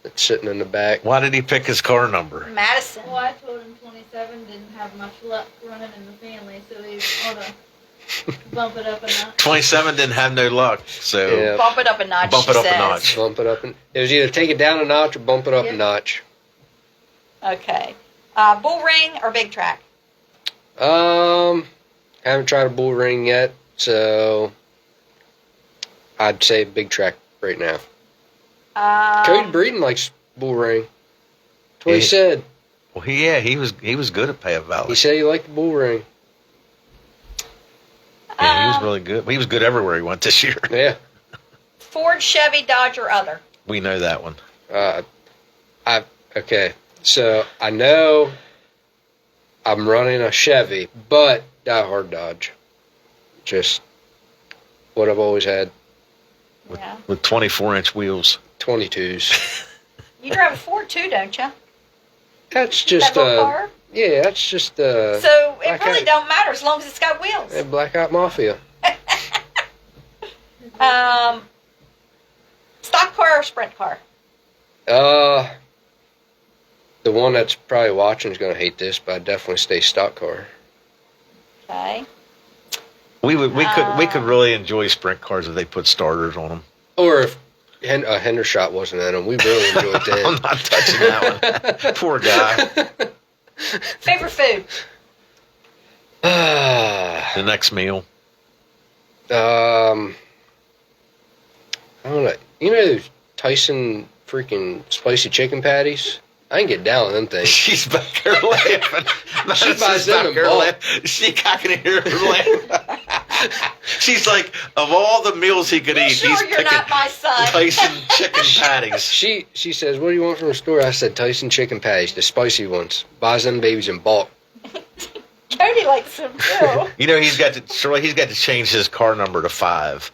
It's sitting in the back. Why did he pick his car number? Madison. Well, I told him 27 didn't have much luck running in the family, so he ought to bump it up a notch. 27 didn't have no luck, so Yeah. Bump it up a notch. Bump it she up a says. notch. Bump it up. It was either take it down a notch or bump it up a Yep. notch. Okay. Bull ring or big track? Haven't tried a bull ring yet, so I'd say big track right now. Cody Breeden likes bull ring. That's what he Yeah. said. well, he was good at Paya Valley. He said he liked the bull ring. Yeah, he was really good. He was good everywhere he went this year. Yeah. Ford, Chevy, Dodge, or other? We know that one. Okay. So I know I'm running a Chevy, but diehard Dodge. Just what I've always had. Yeah. With 24-inch wheels. 22s. You drive a Ford too, don't you? That's just That little car? yeah, that's just So it Black really Eye. don't matter as long as it's got wheels. Blackout Mafia. Stock car or sprint car? The one that's probably watching is gonna hate this, but I'd definitely stay stock car. Okay. We could really enjoy sprint cars if they put starters on them. Or if a Hendershot wasn't in them, we really enjoyed I'm that. not touching that one. Poor guy. Favorite food? The next meal. I don't know. You know those Tyson freaking spicy chicken patties? I can get down with them things. She's back here laughing. She buys Madison's them back in here bulk. laughing. I can hear her laughing. She's like, of all the meals he could You eat, sure he's you're picking not my son? Tyson chicken patties. She says, "What do you want from the store?" I said, "Tyson chicken patties, the spicy ones. Buys them babies in bulk." Cody likes them too. You know, he's got to change his car number to 5.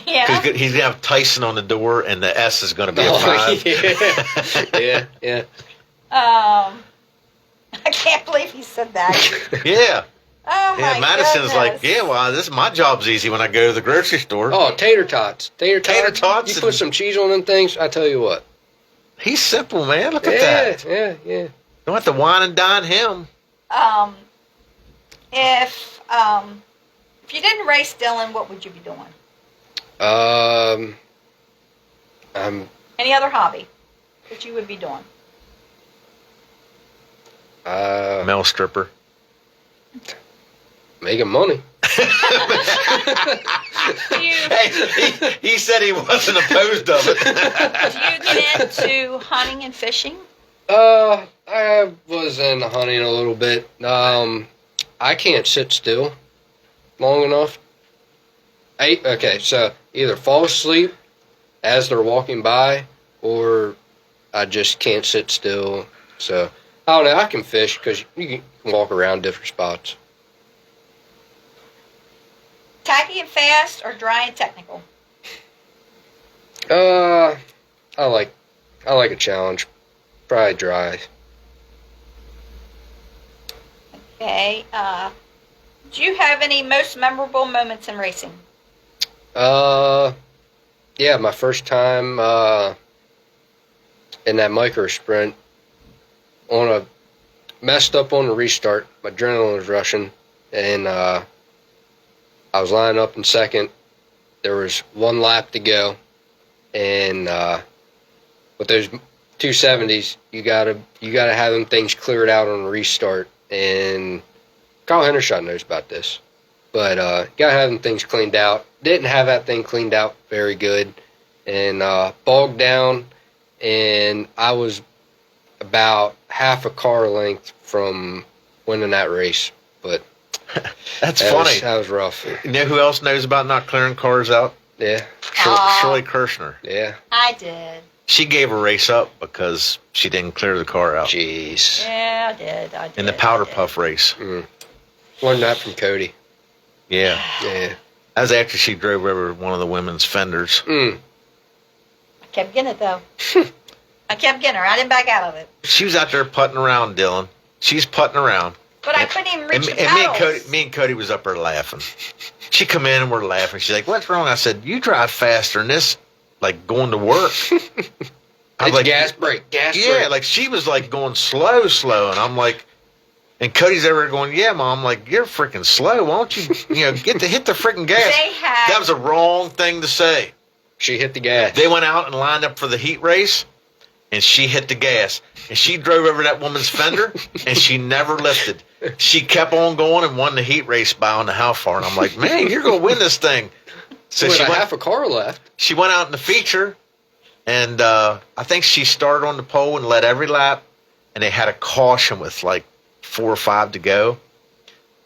Yeah. He's gonna have Tyson on the door, and the S is gonna be a 5. yeah. I can't believe he said that. Yeah. Oh my Yeah, Madison's goodness. like, yeah, well, this my job's easy when I go to the grocery store. Oh, tater tots. Tater tots You put and- some cheese on them things. I tell you what. He's simple, man. Look at that. Yeah. Don't have to wine and dine him. If you didn't race, Dylan, what would you be doing? Any other hobby that you would be doing? Male stripper. Making money. Do you, Hey, he said he wasn't opposed of it. do you get into hunting and fishing? I was into hunting a little bit. I can't sit still long enough. So either fall asleep as they're walking by, or I just can't sit still. So I don't know. I can fish because you can walk around different spots. Tacky and fast or dry and technical? I like a challenge. Probably dry. Okay. Do you have any most memorable moments in racing? Yeah, my first time in that micro sprint messed up on the restart. My adrenaline was rushing, and I was lining up in second. There was one lap to go, and with those 270s, you gotta have them things cleared out on the restart. And Kyle Hendershot knows about this, but gotta have them things cleaned out. Didn't have that thing cleaned out very good, and bogged down, and I was about half a car length from winning that race. But That's funny. that was rough. You know who else knows about not clearing cars out? Yeah, Shirley Kershner. yeah. I did. She gave a race up because she didn't clear the car out Jeez. Yeah, I did. in the powder I did. puff race. Learned that from Cody. Yeah. Yeah. That was after she drove over one of the women's fenders. Mm. I kept getting it though. I kept getting her. I didn't back out of it. She was out there putting around, Dylan. She's putting around. But I couldn't even reach And the pedals. me and Cody was up there laughing. She come in and we're laughing. She's like, "What's wrong?" I said, "You drive faster than this, like going to work." I was It's like, gas brake, gas yeah, brake. like she was like going slow, and I'm like, and Cody's over there going, "Yeah, Mom, like you're freaking slow. Why don't you, hit the freaking gas?" They had. That was a wrong thing to say. She hit the gas. They went out and lined up for the heat race, and she hit the gas. And she drove over that woman's fender, and she never lifted. She kept on going and won the heat race by on the how far. And I'm like, man, you're going to win this thing. So With she went, half a car left. she went out in the feature, and I think she started on the pole and led every lap. And they had a caution with like 4 or 5 to go.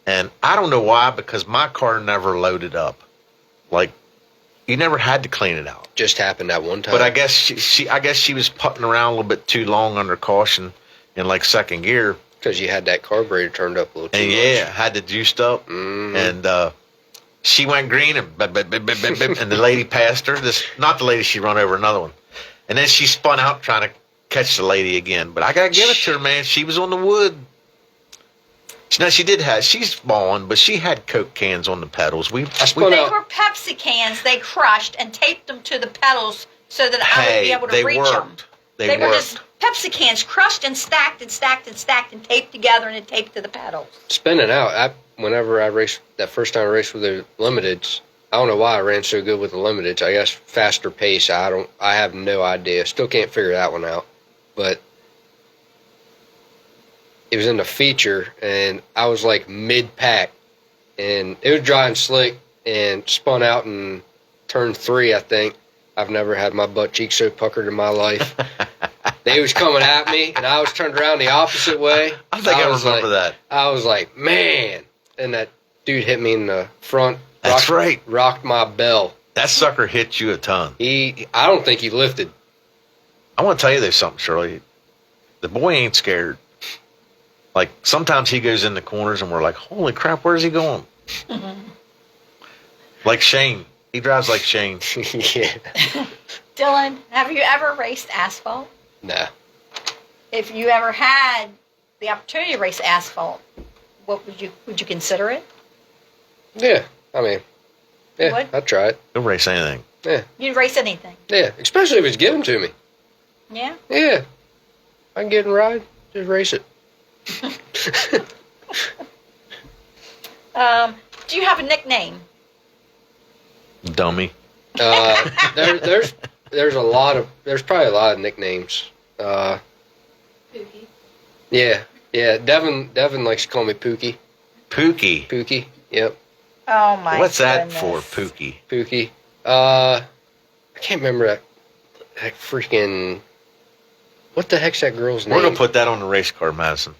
And I don't know why, because my car never loaded up. Like, you never had to clean it out. Just happened that one time. But I guess she was putting around a little bit too long under caution in like second gear. Because you had that carburetor turned up a little too And much. yeah, had the juiced up. Mhm. And she went green and and the lady passed her. Not the lady, she run over another one. And then she spun out trying to catch the lady again. But I gotta give it to her, man. She was on the wood. Now she's fallen, but she had Coke cans on the pedals. I spun They out. were Pepsi cans. They crushed and taped them to the pedals so that I would be able to they reach worked. them. They were worked. just Pepsi cans crushed and stacked and stacked and stacked and taped together and then taped to the pedals. Spinning out. Whenever I raced, that first time I raced with the limiteds, I don't know why I ran so good with the limiteds. I guess faster pace. I have no idea. Still can't figure that one out. But it was in the feature, and I was like mid-pack, and it was dry and slick, and spun out in turn 3, I think. I've never had my butt cheek so puckered in my life. They was coming at me, and I was turned around the opposite way. I think I was remember like, that. I was like, man. And that dude hit me in the front. That's right. Rocked my bell. That sucker hit you a ton. I don't think he lifted. I want to tell you there's something, Shirley. The boy ain't scared. Like, sometimes he goes in the corners and we're like, holy crap, where's he going? Like Shane. He drives like Shane. Yeah. Dylan, have you ever raced asphalt? Nah. If you ever had the opportunity to race asphalt, what would you consider it? Yeah. I mean, yeah, Would? I'd try it. He'll race anything. Yeah. You'd race anything. Yeah. Especially if it's given to me. Yeah? Yeah. I can get and ride. Just race it. Do you have a nickname? Dummy. There's probably a lot of nicknames. Pookie. Yeah. Devin likes to call me Pookie. Pookie. Yep. Oh my What's that goodness. for, Pookie? Pookie. I can't remember that freaking. What the heck's that girl's name? We're going to put that on the race car, Madison.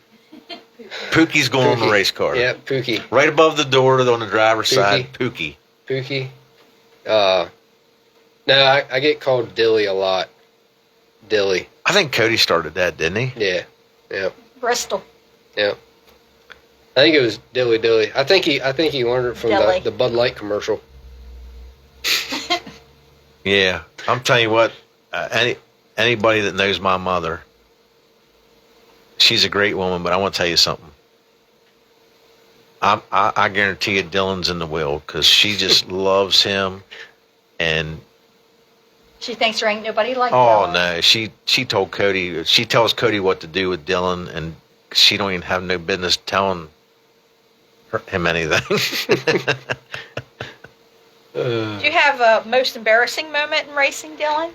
Pookie's going on the race car. Yeah, Pookie. Right above the door on the driver's Pookie. side, Pookie. Pookie. No, I get called Dilly a lot. Dilly. I think Cody started that, didn't he? Yeah. Yep. Bristol. Yep. I think it was Dilly. I think he learned it from Dilly. the Bud Light commercial. Yeah. I'm telling you what, anybody that knows my mother, she's a great woman, but I want to tell you something. I guarantee you Dylan's in the wheel because she just loves him. And She thinks there ain't nobody like Oh Dylan. no, she told Cody. She tells Cody what to do with Dylan, and she don't even have no business telling him anything. Do you have a most embarrassing moment in racing, Dylan?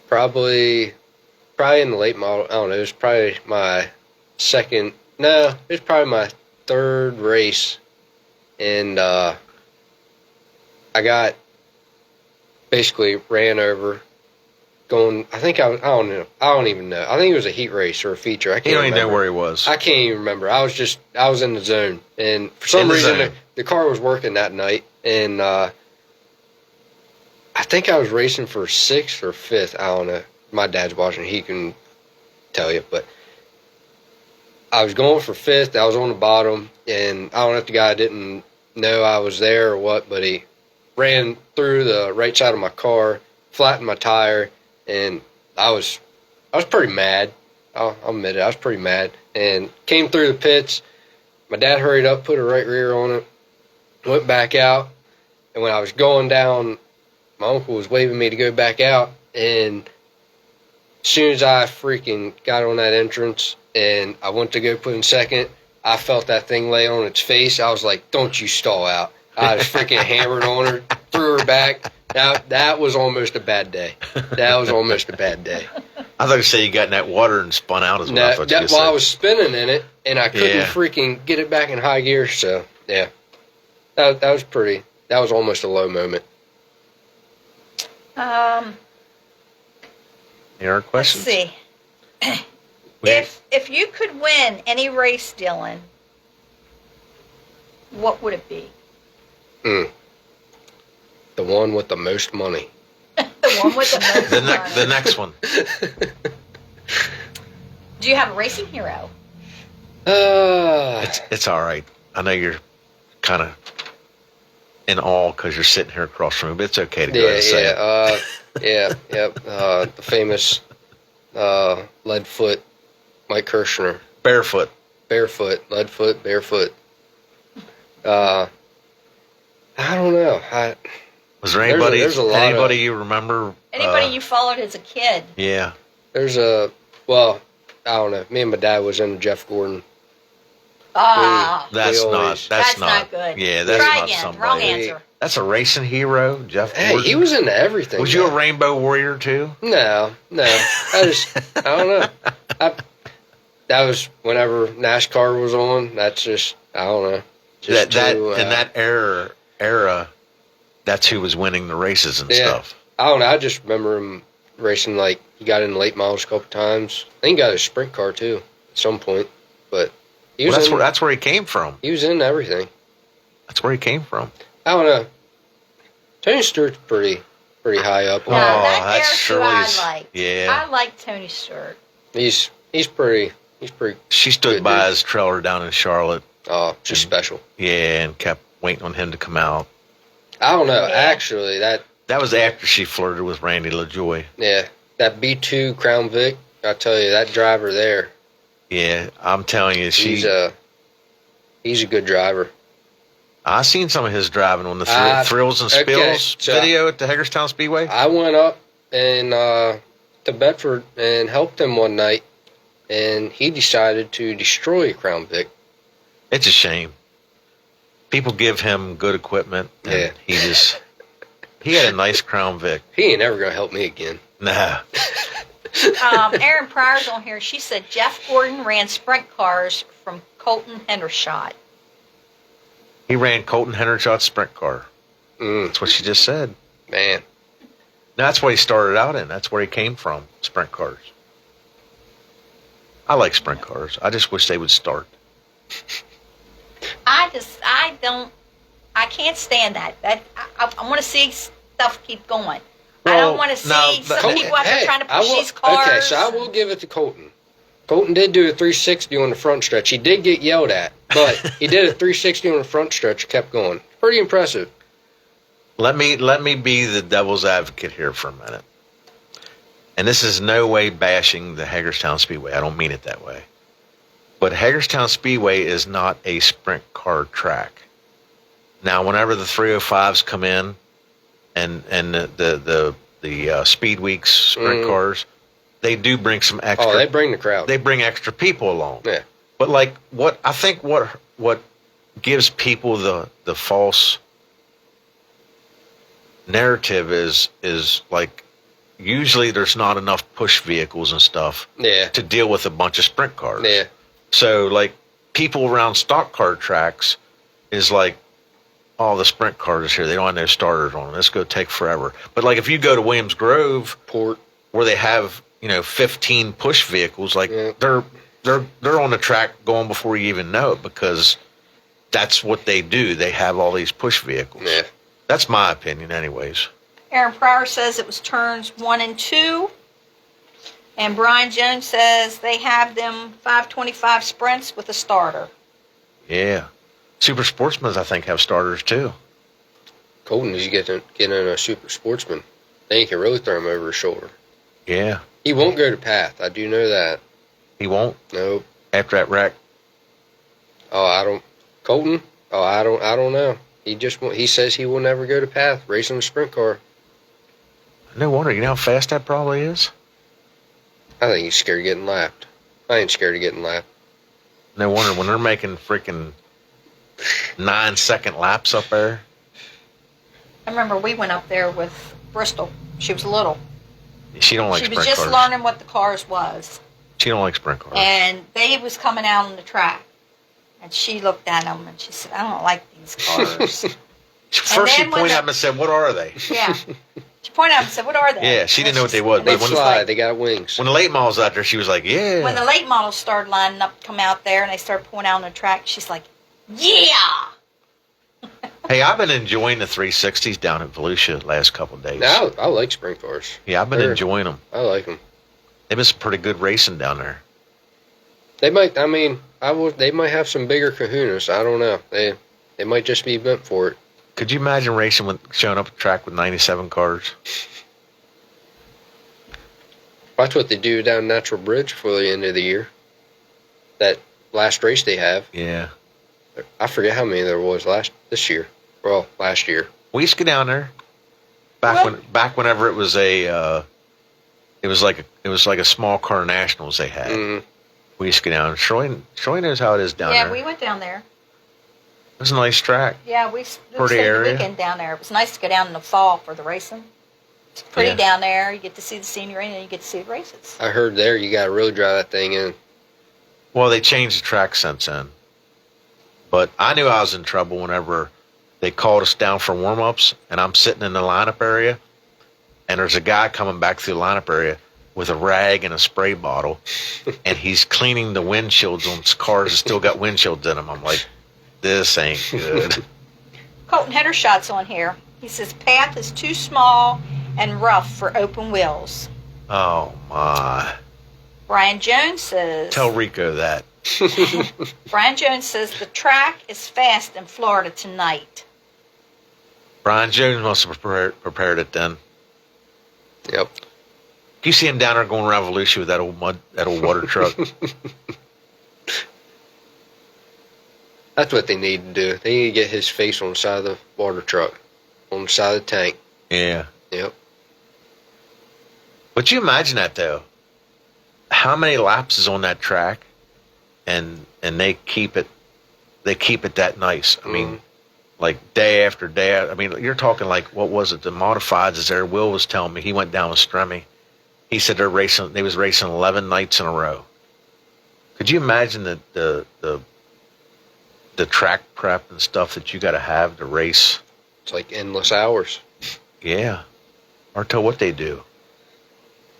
Probably in the late model. I don't know. It was probably my second. No, it was probably my third race, and I got basically ran over. Going, I think I don't know. I don't even know. I think it was a heat race or a feature. I He can't don't even know remember. where he was. I can't even remember. I was in the zone, and for some In the reason zone. the car was working that night, and I think I was racing for 6th or 5th. I don't know. My dad's watching; he can tell you. But I was going for 5th. I was on the bottom, and I don't know if the guy didn't know I was there or what, but he ran through the right side of my car, flattened my tire, and I was pretty mad. I'll admit it. I was pretty mad, and came through the pits. My dad hurried up, put a right rear on it, went back out, and when I was going down, my uncle was waving me to go back out, and as soon as I freaking got on that entrance and I went to go put in second, I felt that thing lay on its face. I was like, "Don't you stall out." I just freaking hammered on her, threw her back. That was almost a bad day. That was almost a bad day. I thought you said you got in that water and spun out as well. I thought you I said. was spinning in it, and I couldn't Yeah. freaking get it back in high gear. So, yeah. That was pretty. That was almost a low moment. Any other Let's questions? see. We- If you could win any race, Dylan, what would it be? The one with the most money. The one with the most the money. next one. Do you have a racing hero? It's all right. I know you're kind of in awe because you're sitting here across from me, but it's okay to go ahead and say it. The famous Leadfoot Mike Kershner. Barefoot. Barefoot, Leadfoot, barefoot. I don't know. Was there anybody? there's a lot anybody you remember? Anybody you followed as a kid? Yeah. There's I don't know. Me and my dad was into Jeff Gordon. Ah, That's We not. always- That's not good. Yeah, that's Try not again. somebody. Wrong answer. That's a racing hero, Jeff Hey, Gordon. he was into everything. Was you a man. Rainbow Warrior too? No. I don't know. That was whenever NASCAR was on. That's just, I don't know. Just In that era, that's who was winning the races and stuff. I don't know. I just remember him racing, like, he got in late models a couple times. I think he got a sprint car, too, at some point. But he was That's where he came from. he was in everything. That's where he came from. I don't know. Tony Stewart's pretty high up. No, Oh, that that's there's who I Shirley's- like. yeah. I like Tony Stewart. He's pretty. She stood Good by dude. his trailer down in Charlotte. Just special. Yeah, and kept waiting on him to come out. I don't know. Yeah. Actually, that That was after she flirted with Randy LaJoy. that B2 Crown Vic. I tell you, that driver there. Yeah, I'm telling you, He's a good driver. I seen some of his driving on the Thrills and okay, Spills so video at the Hagerstown Speedway. I went up and to Bedford and helped him one night, and he decided to destroy Crown Vic. It's a shame. People give him good equipment, and Yeah. he had a nice Crown Vic. He ain't never gonna help me again. Nah. Erin Pryor's on here. She said Jeff Gordon ran sprint cars from Colton Hendershot. He ran Colton Hendershot's sprint car. That's what she just said. Man, That's what he started out in. That's where he came from, sprint cars. I like sprint cars. I just wish they would start. I can't stand that. I want to see stuff keep going. I don't want to see some people out there trying to push these cars. Okay, so I will give it to Colton. Colton did do a 360 on the front stretch. He did get yelled at, but he did a 360 on the front stretch, kept going. Pretty impressive. Let me be the devil's advocate here for a minute. And this is no way bashing the Hagerstown Speedway. I don't mean it that way. But Hagerstown Speedway is not a sprint car track. Now, whenever the 305s come in, and the Speed Weeks sprint cars, they do bring some extra. Oh, they bring the crowd. They bring extra people along. Yeah. But like what gives people the false narrative is like usually there's not enough push vehicles and stuff to deal with a bunch of sprint cars. Yeah. So like people around stock car tracks is like, oh, the sprint cars here, they don't have no starters on them. It's going to take forever. But like if you go to Williams Grove, Port, where they have 15 push vehicles, like they're on the track going before you even know it, because that's what they do. They have all these push vehicles. Yeah. That's my opinion, anyways. Aaron Pryor says it was turns 1 and 2. And Brian Jones says they have them 525 sprints with a starter. Yeah. Super Sportsmen, I think, have starters too. Colton is getting in a Super Sportsman. Then you can really throw him over his shoulder. Yeah. He won't go to Path. I do know that. He won't? Nope. After that wreck? Colton? I don't know. He says he will never go to Path racing a sprint car. No wonder. You know how fast that probably is? I think he's scared of getting lapped. I ain't scared of getting lapped. No wonder when they're making freaking 9-second laps up there. I remember we went up there with Bristol. She was little. She don't like She sprint was just cars. learning what the cars was. She don't like sprint cars. And they was coming out on the track. And she looked at them and she said, I don't like these cars. First she pointed at them and said, what are they? Yeah. She pointed at them and said, what are they? Yeah, she didn't know what they was. They But fly. They got wings. when the late models out there, she was like, yeah. When the late models started lining up to come out there and they started pulling out on the track, she's like, yeah! Hey, I've been enjoying the 360s down at Volusia the last couple of days. No, I like sprint cars. Yeah, I've been enjoying them. I like them. They've been some pretty good racing down there. They might. I mean, they might have some bigger kahunas. I don't know. They might just be meant for it. Could you imagine racing with showing up at the track with 97 cars? That's what they do down Natural Bridge for the end of the year. That last race they have. Yeah. I forget how many there was last year. We used to go down there back whenever it was it was like a small car nationals they had. Mm-hmm. We used to go down. Troy knows how it is down there. Yeah, we went down there. It was a nice track. Yeah, we stayed the area. weekend down there. It was nice to go down in the fall for the racing. It's pretty down there. You get to see the scenery and you get to see the races. I heard there you got to really drive that thing in. Well, they changed the track since then. But I knew I was in trouble whenever they called us down for warm-ups, and I'm sitting in the lineup area, and there's a guy coming back through the lineup area with a rag and a spray bottle, and he's cleaning the windshields on cars that still got windshields in them. I'm like, this ain't good. Colton Heddershot's on here. He says, path is too small and rough for open wheels. Oh, my. Brian Jones says... Tell Rico that. Brian Jones says, the track is fast in Florida tonight. Brian Jones must have prepared it then. Yep. You see him down there going around Volusia with that old water truck. That's what they need to do. They need to get his face on the side of the water truck, on the side of the tank. Yeah. Yep. But you imagine that though. How many laps is on that track, and they keep it that nice. I mean, like day after day. I mean, you're talking like, what was it? The modifieds is there. Will was telling me he went down with Stremme. He said they was racing 11 nights in a row. Could you imagine the track prep and stuff that you got to have to race? It's like endless hours. Yeah. Or tell what they do.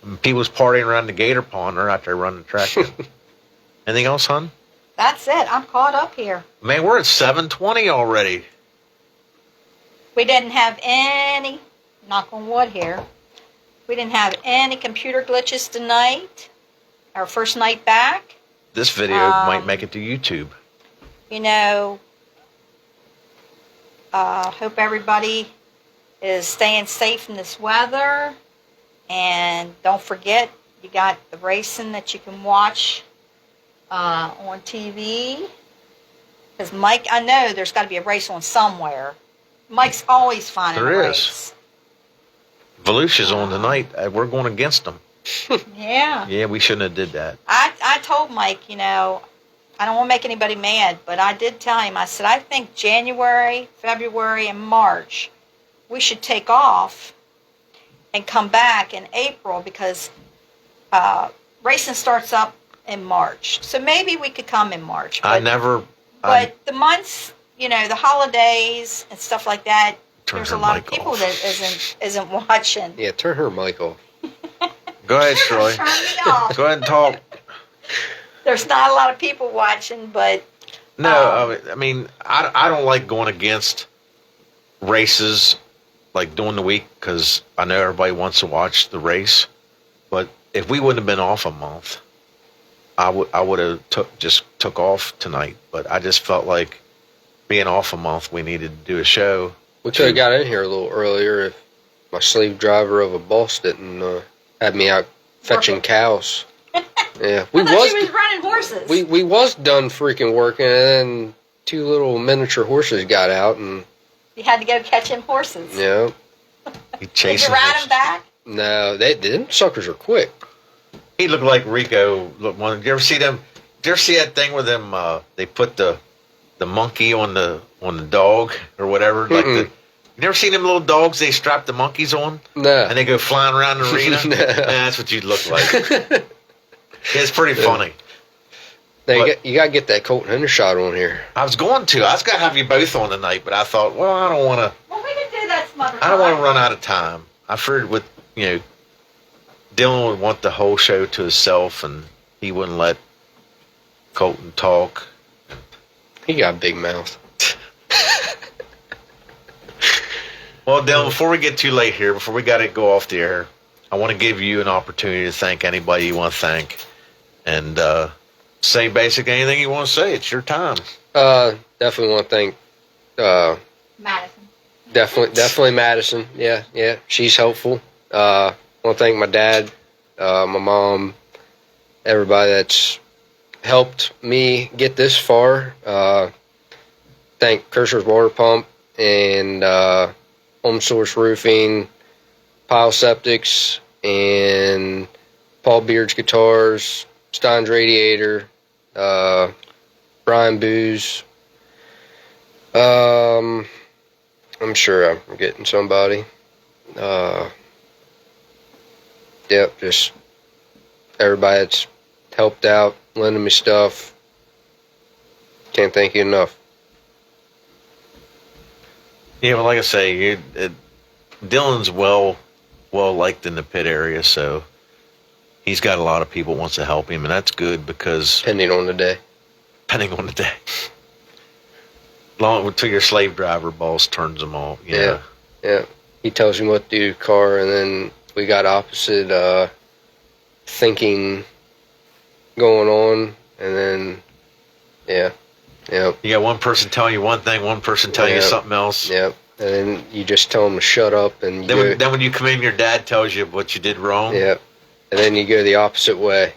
And people's partying around the gator pond. They're out there running the track. Anything else, hon? That's it. I'm caught up here. Man, we're at 7:20 already. We didn't have any, knock on wood here, we didn't have any computer glitches tonight. Our first night back. This video might make it to YouTube. You know, hope everybody is staying safe in this weather. And don't forget, you got the racing that you can watch on TV. Because Mike, I know there's got to be a race on somewhere. Mike's always finding There a is. race. Volusia's on tonight. We're going against them. Yeah. Yeah, we shouldn't have did that. I told Mike, I don't want to make anybody mad, but I did tell him, I said, I think January, February, and March, we should take off and come back in April because racing starts up in March. So maybe we could come in March. But, but the months, the holidays and stuff like that, there's a lot of people that isn't watching. Yeah, turn her mic off. Go ahead, Shirley. Turn me off. Go ahead and talk. There's not a lot of people watching, but No, I mean, I don't like going against races like during the week because I know everybody wants to watch the race. But if we wouldn't have been off a month, I would have took off tonight. But I just felt like being off a month, we needed to do a show. We could have got in here a little earlier if my slave driver of a boss didn't have me out fetching cows. Yeah, I thought she was running horses. We was done freaking working, and then 2 little miniature horses got out, and You had to go catch him horses. yeah, He Did chased you ride him back? no, them suckers are quick. He looked like Rico. Look, did you ever see them? Did you ever see that thing where them? They put the monkey on the dog or whatever. Like Mm-mm. you never seen them little dogs they strap the monkeys on No, and they go flying around the arena? No. That's what you'd look like. It's pretty funny. now But- you got to get that Colton Hendershot on here. I was going to. I was going to have you both on tonight, but I thought, well, I don't want to. Well, we can do that some other time. I don't want to run out of time. I figured with Dylan would want the whole show to himself, and he wouldn't let Colton talk. He got a big mouth. Well, Dylan, before we get too late here, before we got to go off the air, I want to give you an opportunity to thank anybody you want to thank, and say basically anything you want to say. It's your time. Definitely want to thank. Madison. Definitely Madison. Yeah, she's helpful. Want to thank my dad, my mom, everybody that's helped me get this far. Thank Kershner's Water Pump and Home Source Roofing, Pile Septics, and Paul Beard's Guitars, Stein's Radiator, Brian Booze. I'm sure I'm forgetting somebody. Yep, just everybody that's helped out, lending me stuff. Can't thank you enough. Yeah, well, like I say, Dylan's well liked in the pit area, so he's got a lot of people wants to help him, and that's good because Depending on the day. depending on the day, long until your slave driver boss turns them all. Yeah. He tells me what to do to the car, and then we got opposite thinking going on, and then You got one person telling you one thing, one person telling you Yeah. something else. and then you just tell them to shut up, and Then when you come in, your dad tells you what you did wrong. and then you go the opposite way.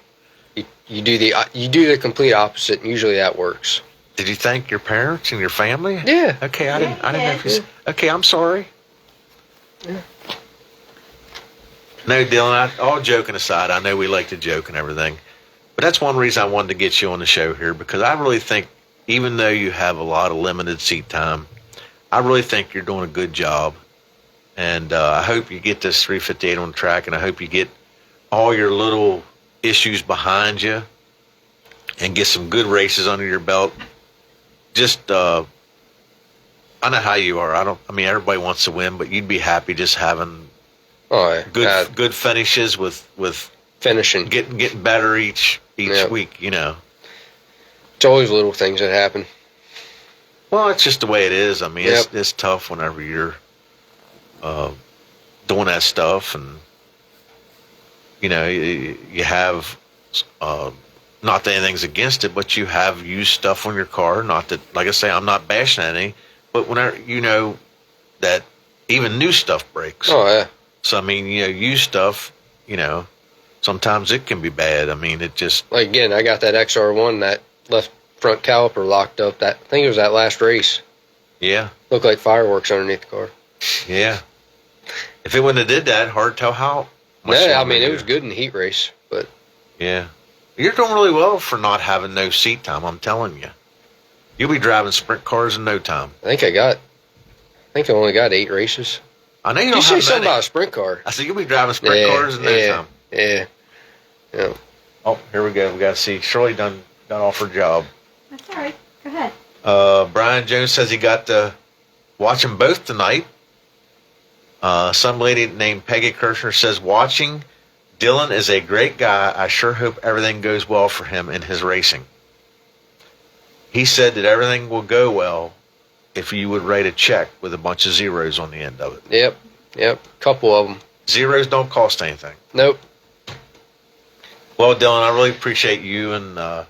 You do the complete opposite, and usually that works. Did you thank your parents and your family? Yeah. Okay, I didn't know if you. Okay, I'm sorry. Yeah. No, Dylan. All joking aside, I know we like to joke and everything, but that's one reason I wanted to get you on the show here because I really think, even though you have a lot of limited seat time, I really think you're doing a good job, and I hope you get this 358 on track, and I hope you get all your little issues behind you, and get some good races under your belt. Just, I know how you are. I mean, everybody wants to win, but you'd be happy just having good finishes with finishing. getting better each Yeah. week. It's always little things that happen. Well, it's just the way it is. I mean, Yep. it's tough whenever you're doing that stuff, and you have not that anything's against it, but you have used stuff on your car. Not that, like I say, I'm not bashing any, but whenever that even new stuff breaks. Oh yeah. So I mean, used stuff, sometimes it can be bad. I mean, it just Like again, I got that XR1 that left front caliper locked up. I think it was that last race. Yeah, Looked like fireworks underneath the car. yeah. If it wouldn't have did that, hard to tell how much. Yeah, I longer mean, it you- was good in the heat race, but Yeah. You're doing really well for not having no seat time, I'm telling you. You'll be driving sprint cars in no time. I think I only got 8 races. I know you Did don't you say have something many. about a sprint car? I said you'll be driving sprint Yeah, cars in no yeah, time. yeah. Oh, here we go. We got to see. Shirley got off her job. That's all right. Go ahead. Brian Jones says he got to watch them both tonight. Some lady named Peggy Kershner says, watching Dylan is a great guy. I sure hope everything goes well for him in his racing. He said that everything will go well if you would write a check with a bunch of zeros on the end of it. Yep. Couple of them. Zeros don't cost anything. Nope. Well, Dylan, I really appreciate you and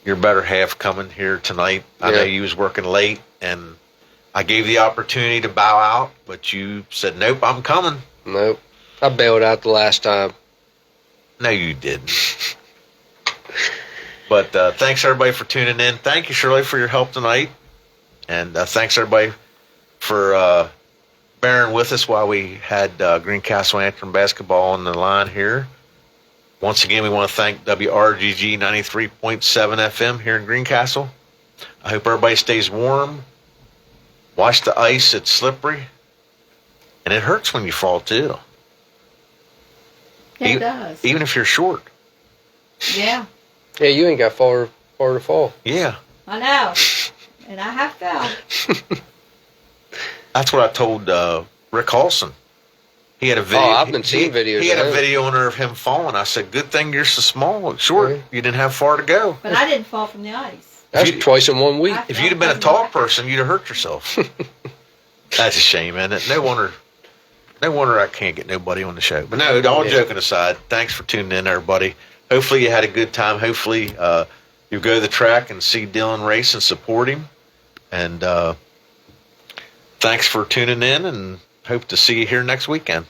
your better half coming here tonight. I know Yeah. you was working late, and I gave the opportunity to bow out, but you said, nope, I'm coming. Nope. I bailed out the last time. No, you didn't. But thanks, everybody, for tuning in. Thank you, Shirley, for your help tonight. And thanks, everybody, for bearing with us while we had Greencastle Antrim basketball on the line here. Once again, we want to thank WRGG 93.7 FM here in Greencastle. I hope everybody stays warm. Watch the ice. It's slippery. And it hurts when you fall, too. Yeah, it does. Even if you're short. Yeah, Yeah, you ain't got far to fall. Yeah. I know. And I have fell. That's what I told Rick Halson. He had a video. Oh, I've been seeing videos He had of a him. video on there of him falling. I said, good thing you're so small, short. Right. You didn't have far to go. But I didn't fall from the ice. That's you- twice in 1 week. If you'd have been a tall person, you'd have hurt yourself. That's a shame, isn't it? No wonder I can't get nobody on the show. But no, all Yeah. joking aside, thanks for tuning in, everybody. Hopefully you had a good time. Hopefully you go to the track and see Dylan race and support him. And thanks for tuning in, and hope to see you here next weekend.